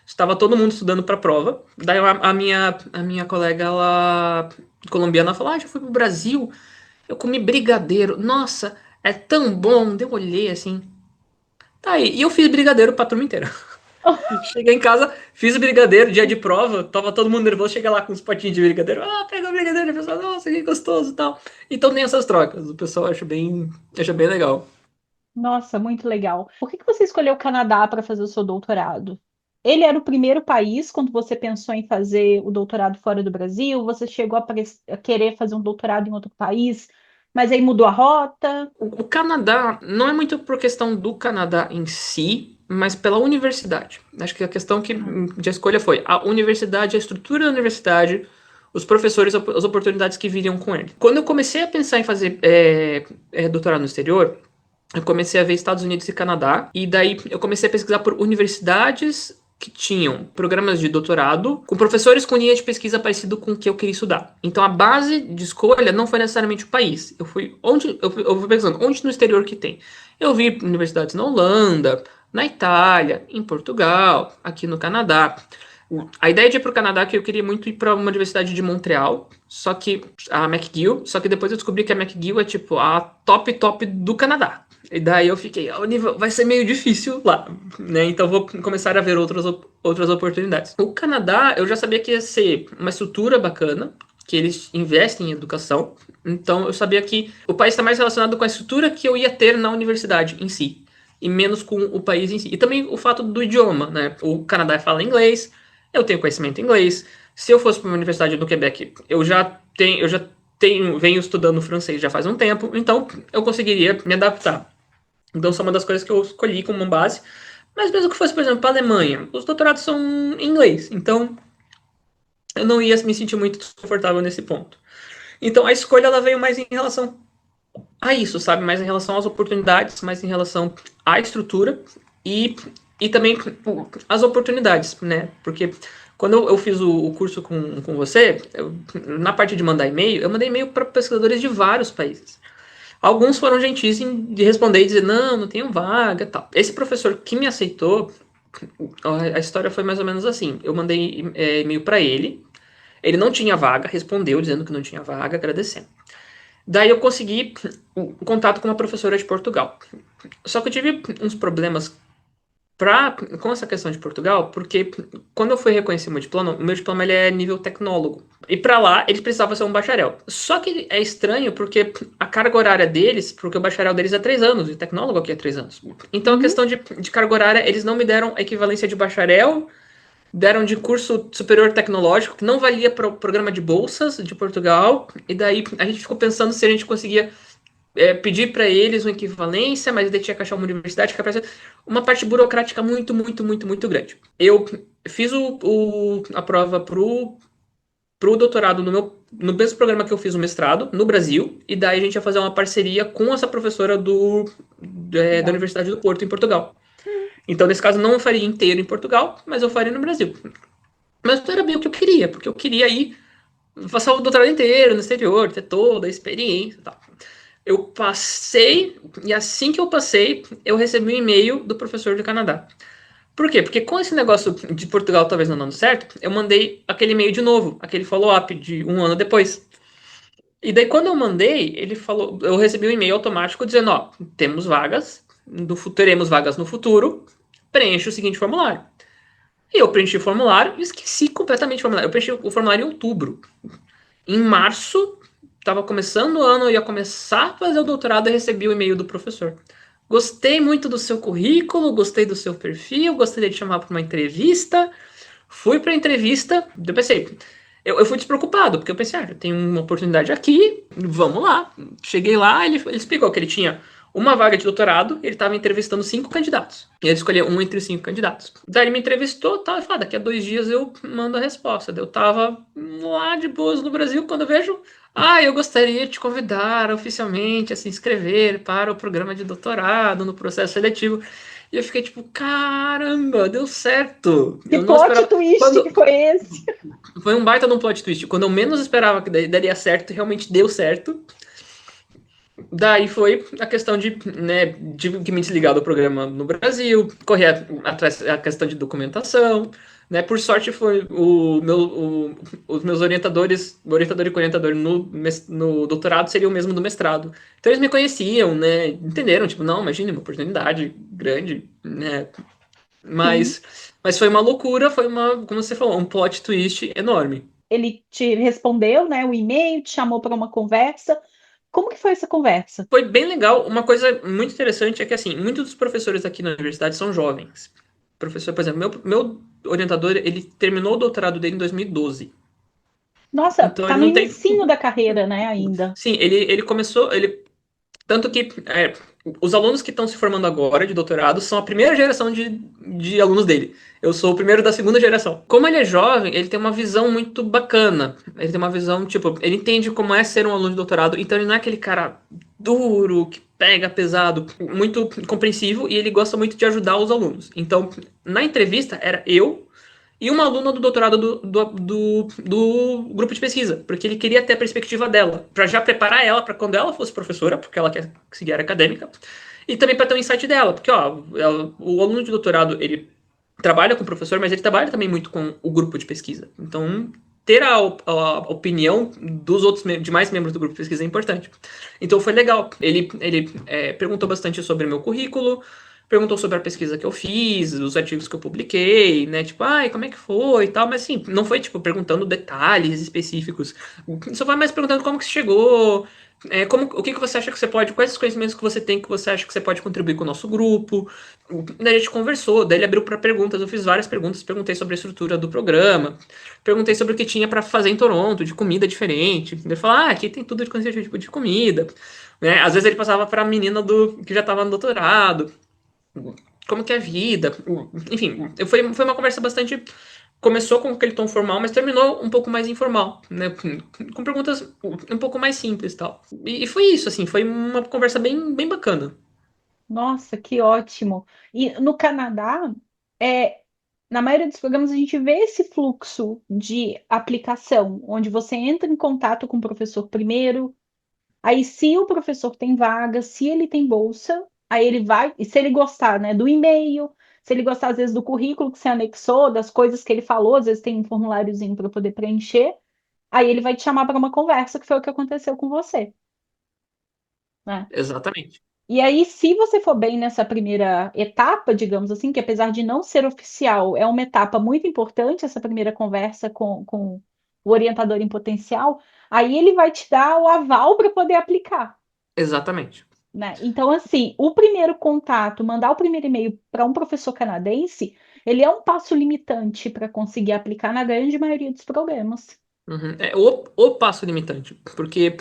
estava todo mundo estudando para prova. Daí a minha colega, ela, colombiana, falou: já fui pro Brasil, eu comi brigadeiro. Nossa, é tão bom. Daí eu olhei assim. Tá aí. E eu fiz brigadeiro pra turma inteira. Cheguei em casa, fiz o brigadeiro, dia de prova, tava todo mundo nervoso, cheguei lá com uns potinhos de brigadeiro, pega o brigadeiro, e o pessoal, nossa, que gostoso e tal. Então tem essas trocas, o pessoal acha bem legal. Nossa, muito legal. Por que que você escolheu o Canadá para fazer o seu doutorado? Ele era o primeiro país quando você pensou em fazer o doutorado fora do Brasil? Você chegou a querer fazer um doutorado em outro país, mas aí mudou a rota? O Canadá não é muito por questão do Canadá em si, mas pela universidade. Acho que a questão de escolha foi a universidade, a estrutura da universidade, os professores, as oportunidades que viriam com ele. Quando eu comecei a pensar em fazer doutorado no exterior, eu comecei a ver Estados Unidos e Canadá, e daí eu comecei a pesquisar por universidades que tinham programas de doutorado com professores com linha de pesquisa parecido com o que eu queria estudar. Então a base de escolha não foi necessariamente o país. Eu fui pensando onde no exterior que tem. Eu vi universidades na Holanda, na Itália, em Portugal, aqui no Canadá. A ideia de ir para o Canadá é que eu queria muito ir para uma universidade de Montreal, só que a McGill, só que depois eu descobri que a McGill é tipo a top top do Canadá. E daí eu fiquei, o nível vai ser meio difícil lá, né? Então vou começar a ver outras oportunidades. O Canadá, eu já sabia que ia ser uma estrutura bacana, que eles investem em educação. Então eu sabia que o país está mais relacionado com a estrutura que eu ia ter na universidade em si, e menos com o país em si. E também o fato do idioma, né? O Canadá fala inglês, eu tenho conhecimento em inglês. Se eu fosse para uma universidade do Quebec, venho estudando francês já faz um tempo, então eu conseguiria me adaptar. Então, são uma das coisas que eu escolhi como base. Mas mesmo que fosse, por exemplo, para a Alemanha, os doutorados são em inglês, então eu não ia me sentir muito desconfortável nesse ponto. Então, a escolha ela veio mais em relação a isso, sabe? Mais em relação às oportunidades, mais em relação à estrutura e, e também as oportunidades, né? Porque quando eu fiz o curso com você, na parte de mandar e-mail, eu mandei e-mail para pesquisadores de vários países. Alguns foram gentis de responder e dizer, não tenho vaga e tal. Esse professor que me aceitou, a história foi mais ou menos assim. Eu mandei e-mail para ele não tinha vaga, respondeu dizendo que não tinha vaga, agradecendo. Daí eu consegui um contato com uma professora de Portugal. Só que eu tive uns problemas com essa questão de Portugal, porque quando eu fui reconhecer o meu diploma ele é nível tecnólogo. E para lá, eles precisavam ser um bacharel. Só que é estranho porque a carga horária deles, porque o bacharel deles é 3 anos, e o tecnólogo aqui é 3 anos. Então a questão de carga horária, eles não me deram a equivalência de bacharel, deram de curso superior tecnológico, que não valia para o programa de bolsas de Portugal, e daí a gente ficou pensando se a gente conseguia pedir para eles uma equivalência, mas daí tinha que achar uma universidade, que é uma parte burocrática muito, muito, muito, muito grande. Eu fiz a prova pro doutorado no mesmo programa que eu fiz o mestrado, no Brasil, e daí a gente ia fazer uma parceria com essa professora da Legal. Universidade do Porto, em Portugal. Então, nesse caso, não eu faria inteiro em Portugal, mas eu faria no Brasil. Mas não era bem o que eu queria, porque eu queria ir passar o doutorado inteiro no exterior, ter toda a experiência e tal. Eu passei, e assim que eu passei, eu recebi um e-mail do professor do Canadá. Por quê? Porque com esse negócio de Portugal talvez não dando certo, eu mandei aquele e-mail de novo, aquele follow-up de um ano depois. E daí quando eu mandei, ele falou, eu recebi um e-mail automático dizendo, temos vagas, teremos vagas no futuro, preencha o seguinte formulário. E eu preenchi o formulário e esqueci completamente o formulário. Eu preenchi o formulário em outubro. Em março, estava começando o ano, eu ia começar a fazer o doutorado e recebi o e-mail do professor. Gostei muito do seu currículo, gostei do seu perfil, gostaria de chamar para uma entrevista. Fui para a entrevista, eu pensei, eu fui despreocupado, porque eu pensei, eu tenho uma oportunidade aqui, vamos lá. Cheguei lá, ele explicou que ele tinha uma vaga de doutorado, ele estava entrevistando 5 candidatos. E ele escolheu um entre os 5 candidatos. Daí ele me entrevistou tal, e falou, daqui a 2 dias eu mando a resposta. Daí eu tava lá de boas no Brasil, quando eu vejo, eu gostaria de te convidar oficialmente a se inscrever para o programa de doutorado no processo seletivo. E eu fiquei tipo, caramba, deu certo. Que Eu não plot esperava. twist que foi esse? Foi um baita de um plot twist. Quando eu menos esperava que daria certo, realmente deu certo. Daí foi a questão de, né, de que me desligar do programa no Brasil, correr atrás da questão de documentação, né? Por sorte foi os meus orientadores, o orientador e co-orientador no doutorado seria o mesmo do mestrado. Então eles me conheciam, né? Entenderam, tipo, não, imagine, uma oportunidade grande, né? Sim. Mas foi uma loucura, foi uma, como você falou, um plot twist enorme. Ele te respondeu, né, o e-mail, te chamou para uma conversa. Como que foi essa conversa? Foi bem legal. Uma coisa muito interessante é que, assim, muitos dos professores aqui na universidade são jovens. Professor, por exemplo, meu orientador, ele terminou o doutorado dele em 2012. Nossa, Então tá ele no não tem. inicinho da carreira, né, ainda. Sim, ele começou. Tanto que os alunos que estão se formando agora de doutorado são a primeira geração de alunos dele. Eu sou o primeiro da segunda geração. Como ele é jovem, ele tem uma visão muito bacana. Ele tem uma visão, tipo, ele entende como é ser um aluno de doutorado, então ele não é aquele cara duro, que pega pesado, muito compreensivo, e ele gosta muito de ajudar os alunos. Então, na entrevista, era eu e uma aluna do doutorado do grupo de pesquisa, porque ele queria ter a perspectiva dela, para já preparar ela para quando ela fosse professora, porque ela quer seguir a área acadêmica, e também para ter um insight dela, porque ó, o aluno de doutorado ele trabalha com o professor, mas ele trabalha também muito com o grupo de pesquisa. Então, ter a opinião dos outros demais membros do grupo de pesquisa é importante. Então foi legal. Ele perguntou bastante sobre o meu currículo, perguntou sobre a pesquisa que eu fiz, os artigos que eu publiquei, né? Tipo, ai, como é que foi e tal, mas assim, não foi, tipo, perguntando detalhes específicos. Só foi mais perguntando como que você chegou, o que que você acha que você pode, quais os conhecimentos que você tem que você acha que você pode contribuir com o nosso grupo. Daí a gente conversou, daí ele abriu para perguntas, eu fiz várias perguntas, perguntei sobre a estrutura do programa, perguntei sobre o que tinha para fazer em Toronto, de comida diferente. Ele falou, ah, aqui tem tudo de tipo de comida. Né? Às vezes ele passava para a menina que já estava no doutorado, como que é a vida. Enfim, foi uma conversa bastante. Começou com aquele tom formal, mas terminou um pouco mais informal, né? Com perguntas um pouco mais simples e tal. E foi isso, assim, foi uma conversa bem bacana. Nossa, que ótimo. E no Canadá, é, na maioria dos programas, a gente vê esse fluxo de aplicação, onde você entra em contato com o professor primeiro, aí se o professor tem vaga, se ele tem bolsa, aí ele vai, e se ele gostar, né, do e-mail, se ele gostar, às vezes, do currículo que você anexou, das coisas que ele falou, às vezes tem um formuláriozinho para poder preencher, aí ele vai te chamar para uma conversa, que foi o que aconteceu com você, né? Exatamente. E aí, se você for bem nessa primeira etapa, digamos assim, que apesar de não ser oficial, é uma etapa muito importante, essa primeira conversa com o orientador em potencial, aí ele vai te dar o aval para poder aplicar, Exatamente. né? Então, assim, o primeiro contato, mandar o primeiro e-mail para um professor canadense, ele é um passo limitante para conseguir aplicar na grande maioria dos programas. Uhum. É o passo limitante, porque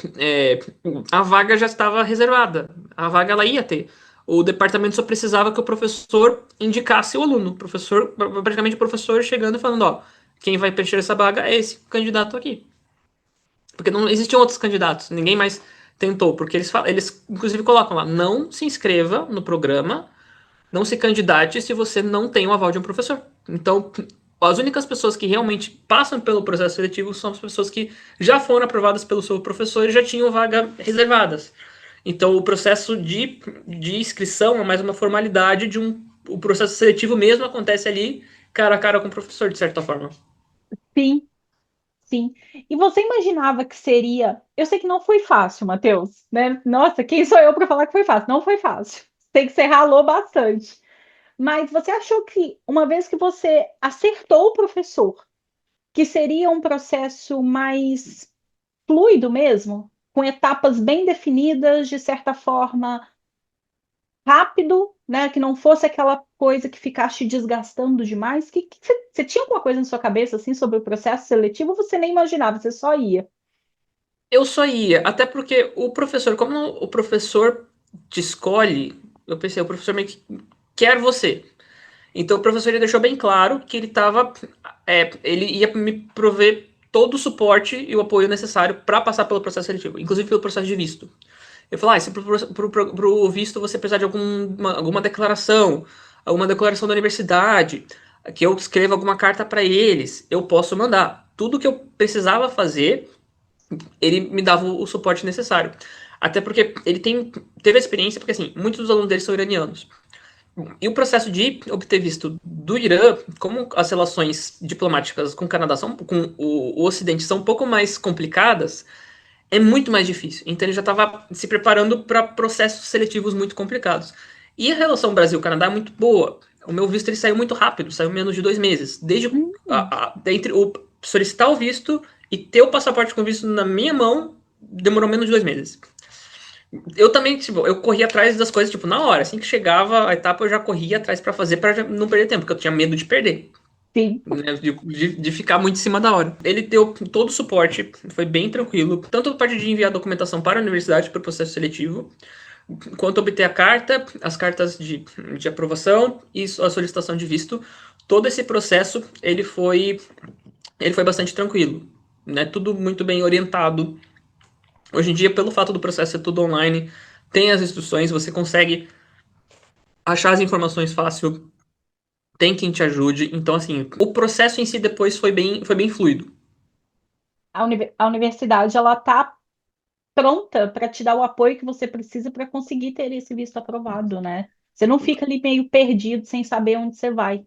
a vaga já estava reservada, a vaga ela ia ter. O departamento só precisava que o professor indicasse o aluno. O professor, praticamente o professor chegando e falando, ó, quem vai preencher essa vaga é esse candidato aqui. Porque não existiam outros candidatos, ninguém mais tentou, porque eles inclusive colocam lá, não se inscreva no programa, não se candidate se você não tem o aval de um professor. Então, as únicas pessoas que realmente passam pelo processo seletivo são as pessoas que já foram aprovadas pelo seu professor e já tinham vaga reservadas. Então, o processo de inscrição é mais uma formalidade de um. O processo seletivo mesmo acontece ali, cara a cara com o professor, de certa forma. Sim, sim. E você imaginava que seria. Eu sei que não foi fácil, Matheus, né? Nossa, quem sou eu para falar que foi fácil? Não foi fácil. Sei que você ralou bastante. Mas você achou que, uma vez que você acertou o professor, que seria um processo mais fluido mesmo, com etapas bem definidas, de certa forma, rápido, né? Que não fosse aquela coisa que ficasse te desgastando demais? Você tinha alguma coisa na sua cabeça assim sobre o processo seletivo? Ou você nem imaginava, você só ia. Eu só ia, até porque o professor, como o professor te escolhe, eu pensei, o professor meio que quer você. Então o professor ele deixou bem claro que ele ia me prover todo o suporte e o apoio necessário para passar pelo processo seletivo, inclusive pelo processo de visto. Eu falei, se pro visto você precisar de alguma declaração, alguma declaração da universidade, que eu escreva alguma carta para eles, eu posso mandar. Tudo que eu precisava fazer, ele me dava o suporte necessário. Até porque ele teve a experiência, porque assim, muitos dos alunos dele são iranianos. E o processo de obter visto do Irã, como as relações diplomáticas com o Canadá com o Ocidente são um pouco mais complicadas, é muito mais difícil. Então ele já estava se preparando para processos seletivos muito complicados. E a relação Brasil-Canadá é muito boa. O meu visto ele saiu muito rápido, saiu em menos de 2 meses. Hum, Entre o solicitar o visto e ter o passaporte com visto na minha mão, demorou menos de 2 meses. Eu também, tipo, eu corria atrás das coisas, tipo, na hora. Assim que chegava a etapa, eu já corria atrás para fazer, para não perder tempo, porque eu tinha medo de perder. sim. Né, de ficar muito em cima da hora. Ele deu todo o suporte, foi bem tranquilo, tanto a parte de enviar documentação para a universidade para o processo seletivo, quanto obter a carta, as cartas de aprovação e a solicitação de visto. Todo esse processo ele foi bastante tranquilo, né? Tudo muito bem orientado. Hoje em dia, pelo fato do processo ser tudo online, tem as instruções, você consegue achar as informações fácil, tem quem te ajude. Então, assim, o processo em si depois foi bem fluido. A universidade, ela tá pronta para te dar o apoio que você precisa para conseguir ter esse visto aprovado, né? Você não fica ali meio perdido sem saber onde você vai.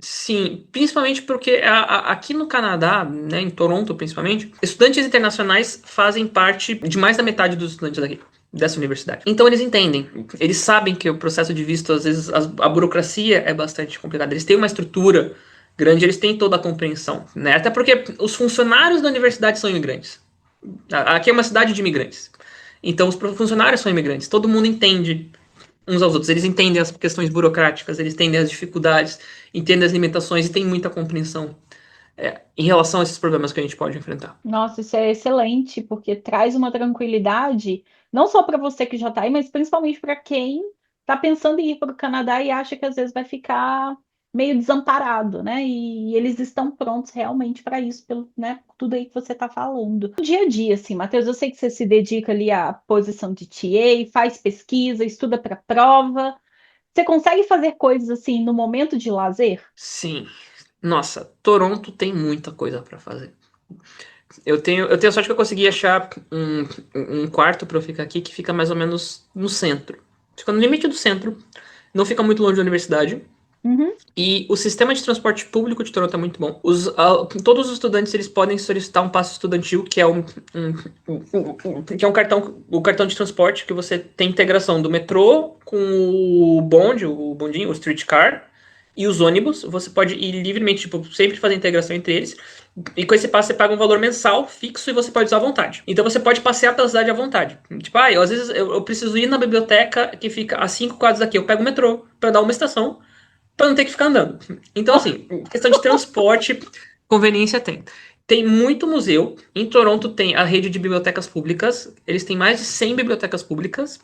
Sim, principalmente porque aqui no Canadá, né, em Toronto principalmente, estudantes internacionais fazem parte de mais da metade dos estudantes daqui, dessa universidade. Então eles entendem, eles sabem que o processo de visto, às vezes, a burocracia é bastante complicada. Eles têm uma estrutura grande, eles têm toda a compreensão, né? Até porque os funcionários da universidade são imigrantes. Aqui é uma cidade de imigrantes. Então os funcionários são imigrantes, todo mundo entende uns aos outros. Eles entendem as questões burocráticas, eles entendem as dificuldades, entendem as limitações e têm muita compreensão em relação a esses problemas que a gente pode enfrentar. Nossa, isso é excelente, porque traz uma tranquilidade, não só para você que já está aí, mas principalmente para quem está pensando em ir para o Canadá e acha que às vezes vai ficar meio desamparado, né? E eles estão prontos realmente para isso, pelo, né, tudo aí que você está falando. No dia a dia, assim, Matheus, eu sei que você se dedica ali à posição de TA, faz pesquisa, estuda para prova. Você consegue fazer coisas assim no momento de lazer? Sim. Nossa, Toronto tem muita coisa para fazer. Eu tenho a sorte que eu consegui achar um quarto para eu ficar aqui que fica mais ou menos no centro. Fica no limite do centro, não fica muito longe da universidade. Uhum. E o sistema de transporte público de Toronto é muito bom. Todos os estudantes eles podem solicitar um passe estudantil, que é que é um cartão, o cartão de transporte que você tem integração do metrô com o bonde, o bondinho, o streetcar e os ônibus. Você pode ir livremente, tipo, sempre fazer integração entre eles. E com esse passe você paga um valor mensal fixo e você pode usar à vontade. Então você pode passear pela cidade à vontade. Tipo, às vezes eu preciso ir na biblioteca que fica a 5 quadras daqui. Eu pego o metrô para dar uma estação para não ter que ficar andando. Então, assim, questão de transporte, conveniência tem. Tem muito museu. Em Toronto tem a rede de bibliotecas públicas. Eles têm mais de 100 bibliotecas públicas.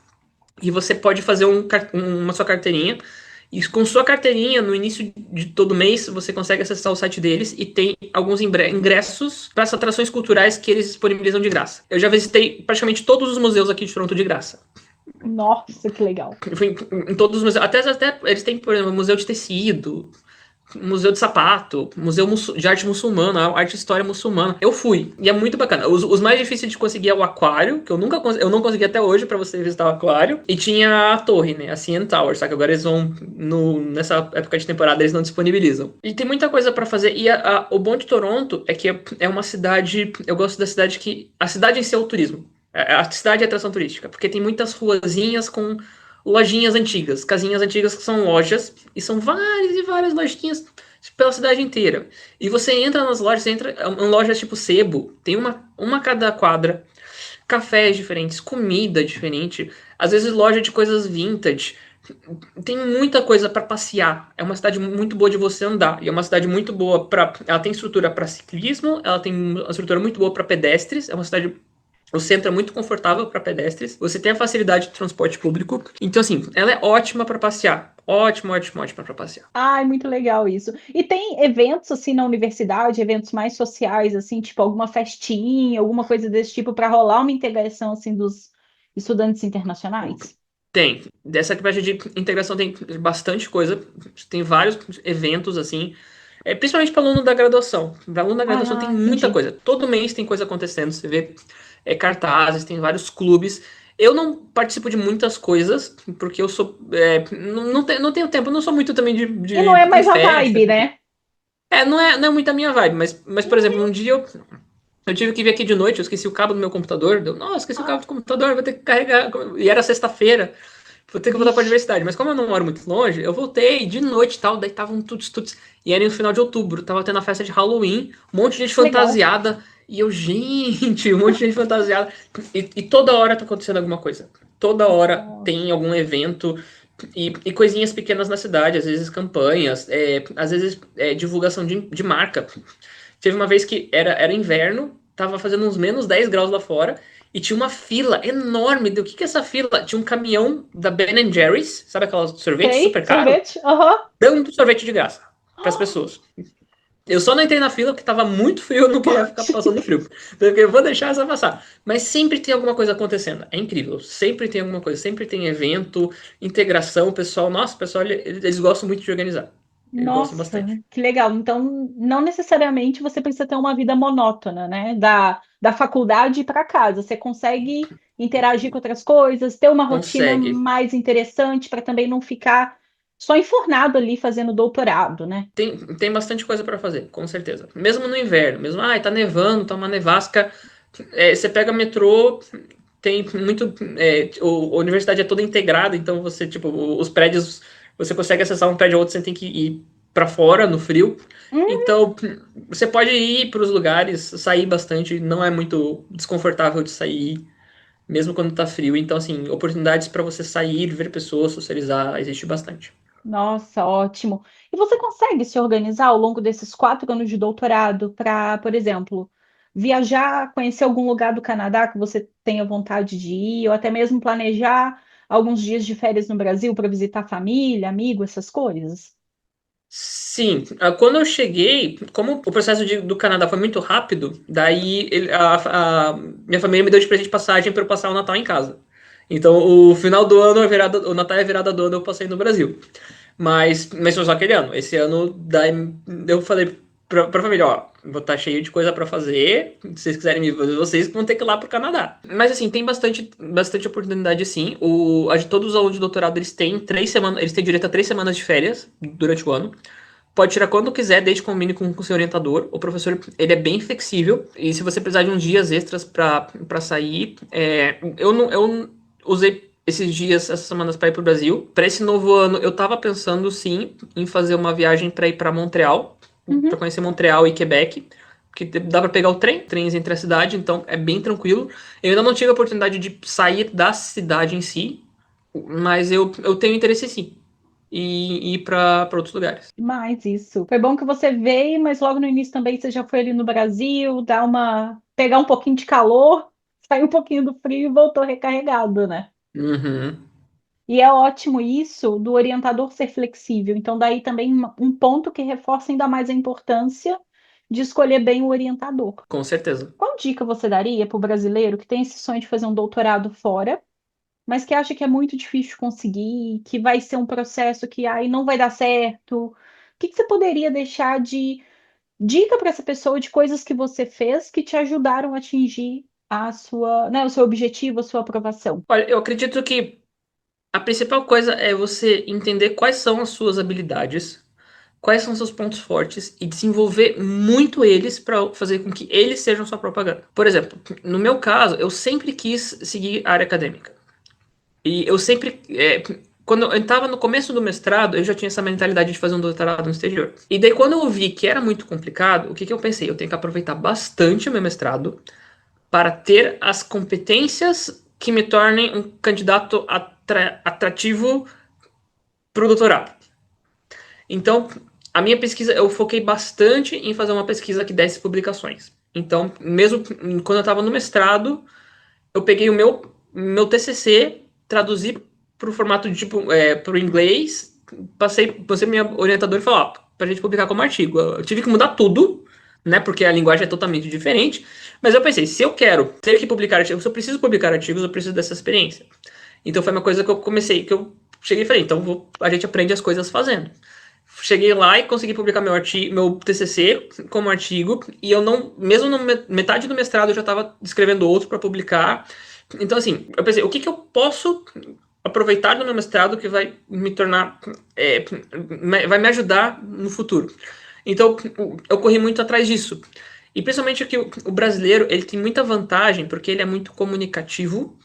E você pode fazer uma sua carteirinha. E com sua carteirinha, no início de todo mês, você consegue acessar o site deles e tem alguns ingressos para as atrações culturais que eles disponibilizam de graça. Eu já visitei praticamente todos os museus aqui de Toronto de graça. Nossa, que legal. Eu fui em todos os museus. Até eles têm, por exemplo, museu de tecido, museu de sapato, museu de arte muçulmana, arte e história muçulmana. Eu fui. E é muito bacana. Os mais difíceis de conseguir é o aquário, que eu não consegui até hoje pra você visitar o aquário. E tinha a torre, né? A CN Tower. Só que agora eles vão. Nessa época de temporada eles não disponibilizam. E tem muita coisa pra fazer. E o bom de Toronto é que é uma cidade. Eu gosto da cidade que. A cidade em si é o turismo. A cidade é atração turística. Porque tem muitas ruazinhas com lojinhas antigas, casinhas antigas que são lojas, e são várias e várias lojinhas pela cidade inteira. E você entra nas lojas, você entra em lojas tipo sebo, tem uma a cada quadra, cafés diferentes, comida diferente, às vezes loja de coisas vintage. Tem muita coisa para passear. É uma cidade muito boa de você andar. E é uma cidade muito boa para. Ela tem estrutura para ciclismo, ela tem uma estrutura muito boa para pedestres. É uma cidade o centro é muito confortável para pedestres. Você tem a facilidade de transporte público. Então, assim, ela é ótima para passear. Ótima, ótima, ótima para passear. Ai, muito legal isso. E tem eventos assim na universidade, eventos mais sociais, assim, tipo alguma festinha, alguma coisa desse tipo, para rolar uma integração assim dos estudantes internacionais? Tem. Dessa parte de integração tem bastante coisa. Tem vários eventos, assim. Principalmente para aluno da graduação. Para aluno da graduação tem Ah, muita entendi. coisa. Todo mês tem coisa acontecendo. Você vê. cartazes, tem vários clubes. Eu não participo de muitas coisas, porque eu sou. Não tenho tempo, eu não sou muito também de, E não de, é de mais a festa. vibe, né? Não é muito a minha vibe, mas por exemplo, um dia eu tive que vir aqui de noite, eu esqueci o cabo do meu computador. Nossa, esqueci o Ah, cabo do computador, vou ter que carregar. E era sexta-feira, vou ter que voltar pra vixe, universidade. Mas como eu não moro muito longe, eu voltei de noite e tal, daí tava um tuts-tuts. E era no final de outubro, tava tendo a festa de Halloween, um monte de gente legal. fantasiada. E eu, gente, um monte de gente fantasiada. E toda hora tá acontecendo alguma coisa. Toda hora Nossa, tem algum evento. E coisinhas pequenas na cidade, às vezes campanhas, às vezes divulgação de marca. Teve uma vez que era inverno, tava fazendo uns menos 10 graus lá fora, e tinha uma fila enorme. O que que é essa fila? Tinha um caminhão da Ben Jerry's, sabe aquela sorvete sei, super caro? sorvete, aham. Dando sorvete de graça para as pessoas. Eu só não entrei na fila porque tava muito frio, eu não queria ficar passando frio. Então eu vou deixar essa passar. Mas sempre tem alguma coisa acontecendo. É incrível. Sempre tem alguma coisa. Sempre tem evento, integração, o pessoal. Nossa, o pessoal, eles gostam muito de organizar. Eles gostam Nossa, bastante. que legal. Então, não necessariamente você precisa ter uma vida monótona, né? Da faculdade para casa. Você consegue interagir com outras coisas, ter uma rotina Consegue. mais interessante para também não ficar só enfornado ali fazendo doutorado, né? Tem bastante coisa para fazer, com certeza. Mesmo no inverno, mesmo, tá nevando, tá uma nevasca. Você pega metrô, tem muito. A universidade é toda integrada, então você, tipo, os prédios, você consegue acessar um prédio ou outro, você tem que ir para fora no frio. Hum, Então, você pode ir para os lugares, sair bastante, não é muito desconfortável de sair, mesmo quando tá frio. Então, assim, oportunidades para você sair, ver pessoas, socializar, existe bastante. nossa, ótimo. E você consegue se organizar ao longo desses 4 anos de doutorado para, por exemplo, viajar, conhecer algum lugar do Canadá que você tenha vontade de ir, ou até mesmo planejar alguns dias de férias no Brasil para visitar família, amigo, essas coisas? Sim, quando eu cheguei, como o processo do Canadá foi muito rápido, daí minha família me deu de presente passagem para eu passar o Natal em casa. Então, o final do ano, o Natal e a virada do ano eu passei no Brasil. Mas foi só aquele ano. Esse ano, daí eu falei pra família, ó, vou estar cheio de coisa pra fazer. Se vocês quiserem me ver, vocês vão ter que ir lá pro Canadá. Mas assim, tem bastante oportunidade sim. Todos os alunos de doutorado, eles têm 3 semanas, eles têm direito a 3 semanas de férias durante o ano. Pode tirar quando quiser, desde que combine com o seu orientador. O professor, ele é bem flexível. E se você precisar de uns dias extras para sair, eu usei esses dias, essas semanas para ir para o Brasil. Para esse novo ano, eu tava pensando sim em fazer uma viagem para ir para Montreal, Uhum. para conhecer Montreal e Quebec. Que dá para pegar o trens entre a cidade, então é bem tranquilo. Eu ainda não tive a oportunidade de sair da cidade em si, mas eu tenho interesse sim em ir para outros lugares. Mais isso. Foi bom que você veio, mas logo no início também você já foi ali no Brasil, pegar um pouquinho de calor, sair um pouquinho do frio e voltou recarregado, né? Uhum, E é ótimo isso do orientador ser flexível. Então, daí também um ponto que reforça ainda mais a importância de escolher bem o orientador. com certeza. Qual dica você daria para o brasileiro que tem esse sonho de fazer um doutorado fora, mas que acha que é muito difícil conseguir, que vai ser um processo que aí não vai dar certo? O que que você poderia deixar de dica para essa pessoa de coisas que você fez que te ajudaram a atingir o seu objetivo, a sua aprovação? Olha, eu acredito que a principal coisa é você entender quais são as suas habilidades, quais são seus pontos fortes e desenvolver muito eles para fazer com que eles sejam sua propaganda. Por exemplo, no meu caso, eu sempre quis seguir a área acadêmica. E eu sempre. Quando eu estava no começo do mestrado, eu já tinha essa mentalidade de fazer um doutorado no exterior. E daí, quando eu vi que era muito complicado, o que, que eu pensei? Eu tenho que aproveitar bastante o meu mestrado para ter as competências que me tornem um candidato atrativo para o doutorado. Então, a minha pesquisa, eu foquei bastante em fazer uma pesquisa que desse publicações. Então, mesmo quando eu estava no mestrado, eu peguei o meu TCC, traduzi para o formato de tipo, para o inglês, passei minha orientadora e falou, ó, para a gente publicar como artigo. Eu tive que mudar tudo, né, porque a linguagem é totalmente diferente, mas eu pensei, se eu quero ter que publicar artigos, se eu preciso publicar artigos, eu preciso dessa experiência. Então foi uma coisa que eu cheguei e falei, então a gente aprende as coisas fazendo. cheguei lá e consegui publicar meu TCC como artigo, e eu não, mesmo na metade do mestrado, eu já estava escrevendo outro para publicar. Então, assim, eu pensei, o que eu posso aproveitar do meu mestrado que vai me tornar, vai me ajudar no futuro? Então, eu corri muito atrás disso. E principalmente que o brasileiro, ele tem muita vantagem, porque ele é muito comunicativo,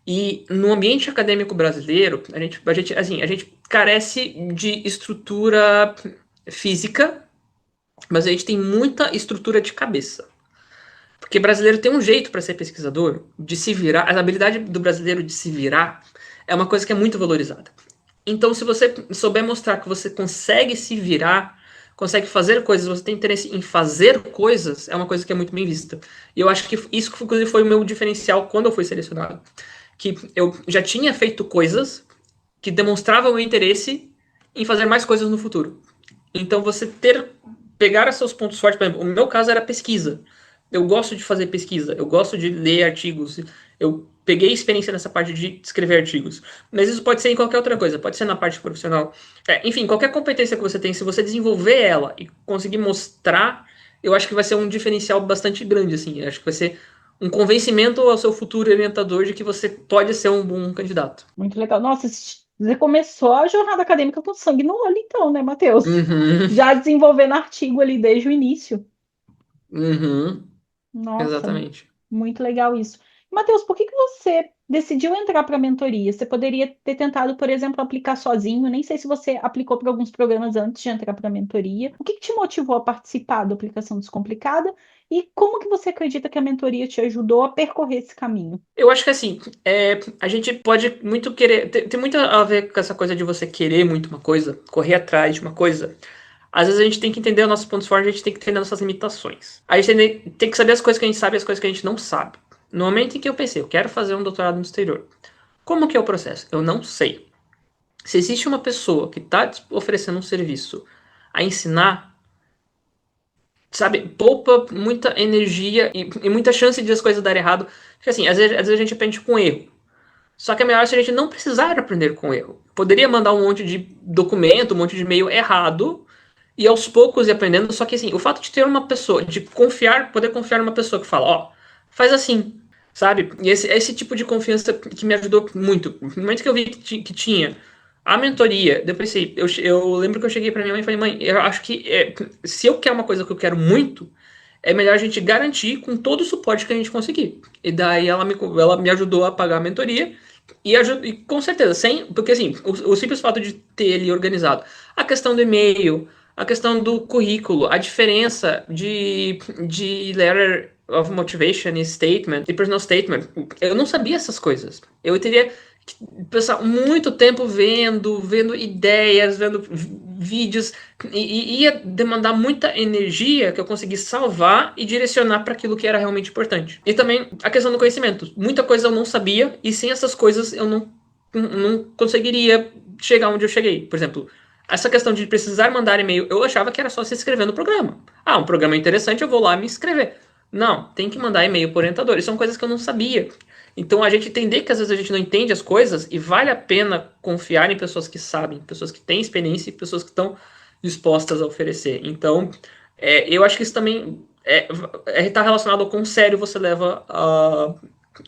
e no ambiente acadêmico brasileiro, a gente carece de estrutura física, mas a gente tem muita estrutura de cabeça. Porque brasileiro tem um jeito para ser pesquisador, de se virar, a habilidade do brasileiro de se virar é uma coisa que é muito valorizada. Então, se você souber mostrar que você consegue se virar, consegue fazer coisas, você tem interesse em fazer coisas, é uma coisa que é muito bem vista. E eu acho que isso, inclusive, foi o meu diferencial quando eu fui selecionado. Que eu já tinha feito coisas que demonstravam o meu interesse em fazer mais coisas no futuro. Então, pegar seus pontos fortes, por exemplo, o meu caso era pesquisa. Eu gosto de fazer pesquisa, eu gosto de ler artigos, eu peguei experiência nessa parte de escrever artigos. Mas isso pode ser em qualquer outra coisa, pode ser na parte profissional. Enfim, qualquer competência que você tem, se você desenvolver ela e conseguir mostrar, eu acho que vai ser um diferencial bastante grande, assim. Eu acho que vai ser um convencimento ao seu futuro orientador de que você pode ser um bom candidato. Muito legal. Nossa, você começou a jornada acadêmica com sangue no olho, então, né, Matheus? Uhum, Já desenvolvendo artigo ali desde o início. uhum, Nossa, exatamente. muito legal isso. Matheus, por que que você decidiu entrar para a mentoria? Você poderia ter tentado, por exemplo, aplicar sozinho. Nem sei se você aplicou para alguns programas antes de entrar para a mentoria. O que que te motivou a participar da aplicação descomplicada? E como que você acredita que a mentoria te ajudou a percorrer esse caminho? Eu acho que assim, a gente pode muito querer. Tem muito a ver com essa coisa de você querer muito uma coisa, correr atrás de uma coisa. Às vezes a gente tem que entender os nossos pontos fortes, a gente tem que entender nossas limitações. A gente tem que saber as coisas que a gente sabe e as coisas que a gente não sabe. No momento em que eu pensei, eu quero fazer um doutorado no exterior. Como que é o processo? Eu não sei. Se existe uma pessoa que está oferecendo um serviço a ensinar, sabe, poupa muita energia e muita chance de as coisas darem errado. Porque assim, às vezes a gente aprende com erro. Só que é melhor se a gente não precisar aprender com erro. Poderia mandar um monte de documento, um monte de e-mail errado, e aos poucos ir aprendendo. Só que assim, o fato de ter uma pessoa, de confiar, poder confiar numa pessoa que fala, ó, faz assim, sabe? E esse tipo de confiança que me ajudou muito. No momento que eu vi que tinha a mentoria, depois eu lembro que eu cheguei pra minha mãe e falei, mãe, eu acho que se eu quero uma coisa que eu quero muito, é melhor a gente garantir com todo o suporte que a gente conseguir. E daí ela me ajudou a pagar a mentoria. E com certeza, porque assim, o simples fato de ter ele organizado, a questão do e-mail, a questão do currículo, a diferença de letter of motivation e statement, e personal statement, eu não sabia essas coisas. Eu teria que passar muito tempo vendo ideias, vendo vídeos, e ia demandar muita energia que eu consegui salvar e direcionar para aquilo que era realmente importante. E também a questão do conhecimento. Muita coisa eu não sabia, e sem essas coisas eu não conseguiria chegar onde eu cheguei. Por exemplo, essa questão de precisar mandar e-mail, eu achava que era só se inscrever no programa. Ah, um programa interessante, eu vou lá me inscrever. Não, tem que mandar e-mail por orientador. Isso são coisas que eu não sabia. Então a gente entender que às vezes a gente não entende as coisas e vale a pena confiar em pessoas que sabem, pessoas que têm experiência e pessoas que estão dispostas a oferecer. Então, eu acho que isso também está relacionado ao quão sério você leva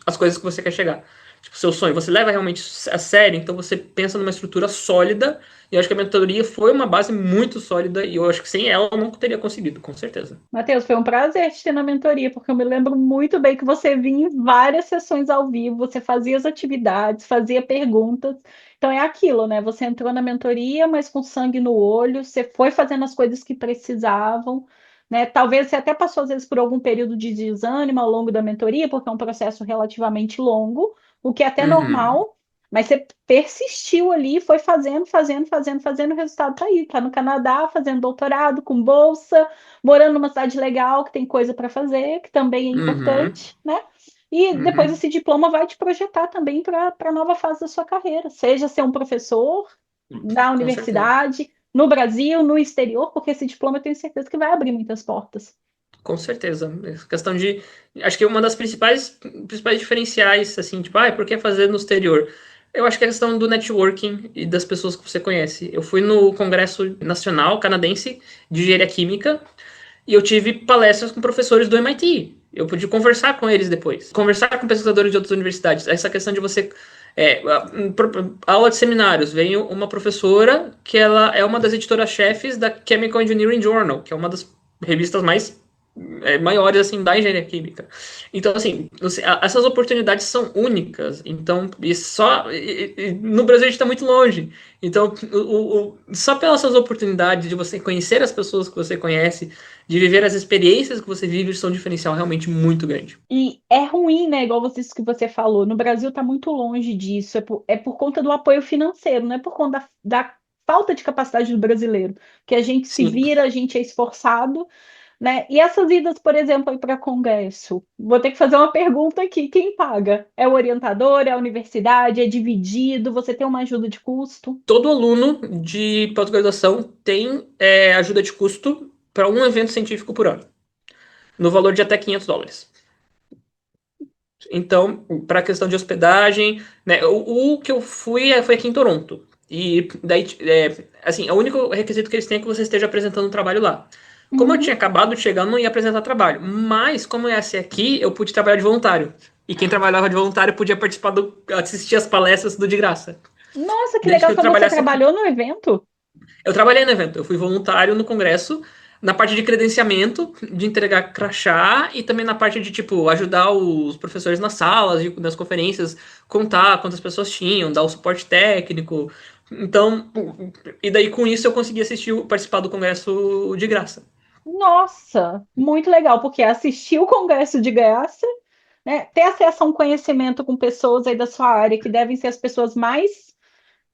as coisas que você quer chegar. Tipo, seu sonho, você leva realmente a sério, então você pensa numa estrutura sólida, e eu acho que a mentoria foi uma base muito sólida, e eu acho que sem ela eu não teria conseguido, com certeza. Matheus, foi um prazer te ter na mentoria, porque eu me lembro muito bem que você vinha em várias sessões ao vivo, você fazia as atividades, fazia perguntas. Então é aquilo, né? Você entrou na mentoria, mas com sangue no olho, você foi fazendo as coisas que precisavam, né? Talvez você até passou, às vezes, por algum período de desânimo ao longo da mentoria, porque é um processo relativamente longo, o que é até Uhum, normal. Mas você persistiu ali, foi fazendo, o resultado tá aí, tá no Canadá, fazendo doutorado, com bolsa, morando numa cidade legal, que tem coisa para fazer, que também é uhum, importante, né? E depois uhum, esse diploma vai te projetar também para a nova fase da sua carreira, seja ser um professor da com certeza. universidade, no Brasil, no exterior, porque esse diploma eu tenho certeza que vai abrir muitas portas. Com certeza. Essa questão de. Acho que uma das principais diferenciais, assim, tipo, por que fazer no exterior? Eu acho que é a questão do networking e das pessoas que você conhece. Eu fui no Congresso Nacional Canadense de Engenharia Química e eu tive palestras com professores do MIT. Eu pude conversar com eles depois. Conversar com pesquisadores de outras universidades. Essa questão de você. Aula de seminários. Veio uma professora que ela é uma das editoras-chefes da Chemical Engineering Journal, que é uma das revistas mais maiores assim da engenharia química. Então, assim, essas oportunidades são únicas. Então, no Brasil a gente está muito longe. Então, só pelas suas oportunidades de você conhecer as pessoas que você conhece, de viver as experiências que você vive, são um diferencial realmente muito grande. E é ruim, né? Igual isso que você falou. No Brasil está muito longe disso. É por conta do apoio financeiro, não é por conta da falta de capacidade do brasileiro. Que a gente se Sim. vira, a gente é esforçado, né? E essas idas, por exemplo, para congresso, vou ter que fazer uma pergunta aqui: quem paga? É o orientador, é a universidade, é dividido? Você tem uma ajuda de custo? Todo aluno de pós-graduação tem ajuda de custo para um evento científico por ano, no valor de até US$ 500. Então, para a questão de hospedagem, né, o que eu fui foi aqui em Toronto. E daí, assim, o único requisito que eles têm é que você esteja apresentando um trabalho lá. Como eu Uhum. tinha acabado de chegar, eu não ia apresentar trabalho. Mas, como eu ia ser aqui, eu pude trabalhar de voluntário. E quem trabalhava de voluntário podia participar assistir as palestras do de graça. Nossa, que Desde legal! que eu Então você trabalhasse aqui. trabalhou no evento? Eu trabalhei no evento, eu fui voluntário no congresso, na parte de credenciamento, de entregar crachá e também na parte de, tipo, ajudar os professores nas salas, nas conferências, contar quantas pessoas tinham, dar o suporte técnico. Então, e daí com isso eu consegui assistir, participar do congresso de graça. Nossa, muito legal, porque assistir o congresso de graça, né, ter acesso a um conhecimento com pessoas aí da sua área, que devem ser as pessoas mais,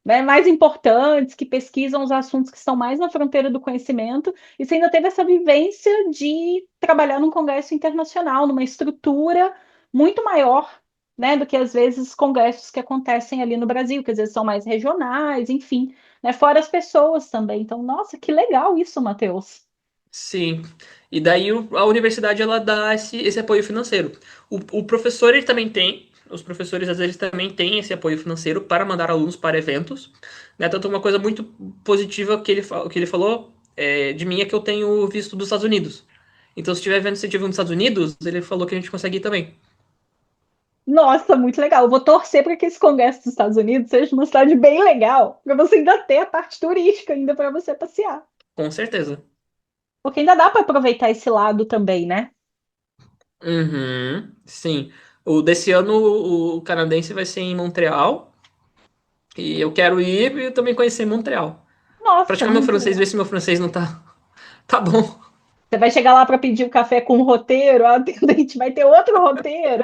né, mais importantes, que pesquisam os assuntos que estão mais na fronteira do conhecimento, e você ainda teve essa vivência de trabalhar num congresso internacional, numa estrutura muito maior, né, do que às vezes congressos que acontecem ali no Brasil, que às vezes são mais regionais, enfim, né, fora as pessoas também. Então, nossa, que legal isso, Matheus. Sim. E daí a universidade ela dá esse apoio financeiro. O professor ele também tem, os professores às vezes também têm esse apoio financeiro para mandar alunos para eventos. Né? Tanto uma coisa muito positiva que ele falou de mim é que eu tenho visto dos Estados Unidos. Então, se tiver evento científico nos Estados Unidos, ele falou que a gente consegue ir também. Nossa, muito legal. Eu vou torcer para que esse congresso dos Estados Unidos seja uma cidade bem legal, para você ainda ter a parte turística ainda para você passear. Com certeza. Porque ainda dá para aproveitar esse lado também, né? Uhum, sim. O desse ano, o canadense vai ser em Montreal. E eu quero ir e também conhecer Montreal. Nossa, Praticar meu muito francês, ver legal. se meu francês não tá, tá bom. Você vai chegar lá para pedir o café com roteiro, a atendente vai ter outro roteiro.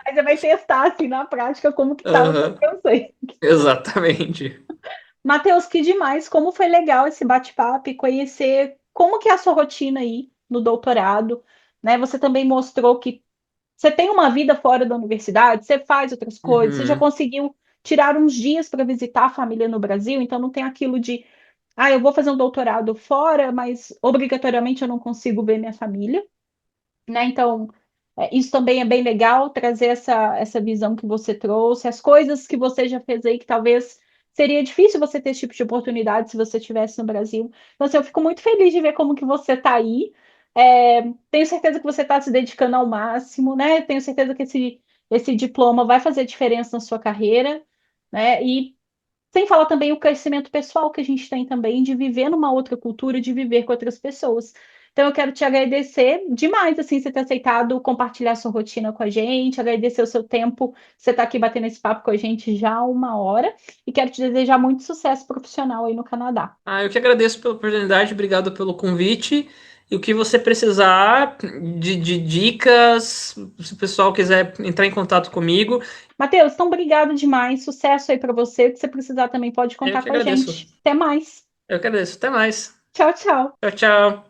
Aí você vai testar assim na prática como que tá o seu Aham, francês. exatamente. Matheus, que demais, como foi legal esse bate-papo e conhecer como que é a sua rotina aí no doutorado, né? Você também mostrou que você tem uma vida fora da universidade, você faz outras coisas, você já Uhum, conseguiu tirar uns dias para visitar a família no Brasil, então não tem aquilo de, ah, eu vou fazer um doutorado fora, mas obrigatoriamente eu não consigo ver minha família, né? Então, isso também é bem legal, trazer essa visão que você trouxe, as coisas que você já fez aí, que talvez seria difícil você ter esse tipo de oportunidade se você estivesse no Brasil. Então, assim, eu fico muito feliz de ver como que você está aí. Tenho certeza que você está se dedicando ao máximo, né? Tenho certeza que esse diploma vai fazer diferença na sua carreira, né? E sem falar também o crescimento pessoal que a gente tem também de viver numa outra cultura, de viver com outras pessoas. Então, eu quero te agradecer demais, assim, você ter aceitado compartilhar sua rotina com a gente, agradecer o seu tempo, você estar aqui batendo esse papo com a gente já há uma hora, e quero te desejar muito sucesso profissional aí no Canadá. Eu que agradeço pela oportunidade, obrigado pelo convite. E o que você precisar de dicas, se o pessoal quiser entrar em contato comigo, Matheus, então obrigado demais, sucesso aí para você, o que você precisar também pode eu contar que com a agradeço. gente. Até mais. Eu que agradeço. Até mais. Tchau, tchau. Tchau, tchau.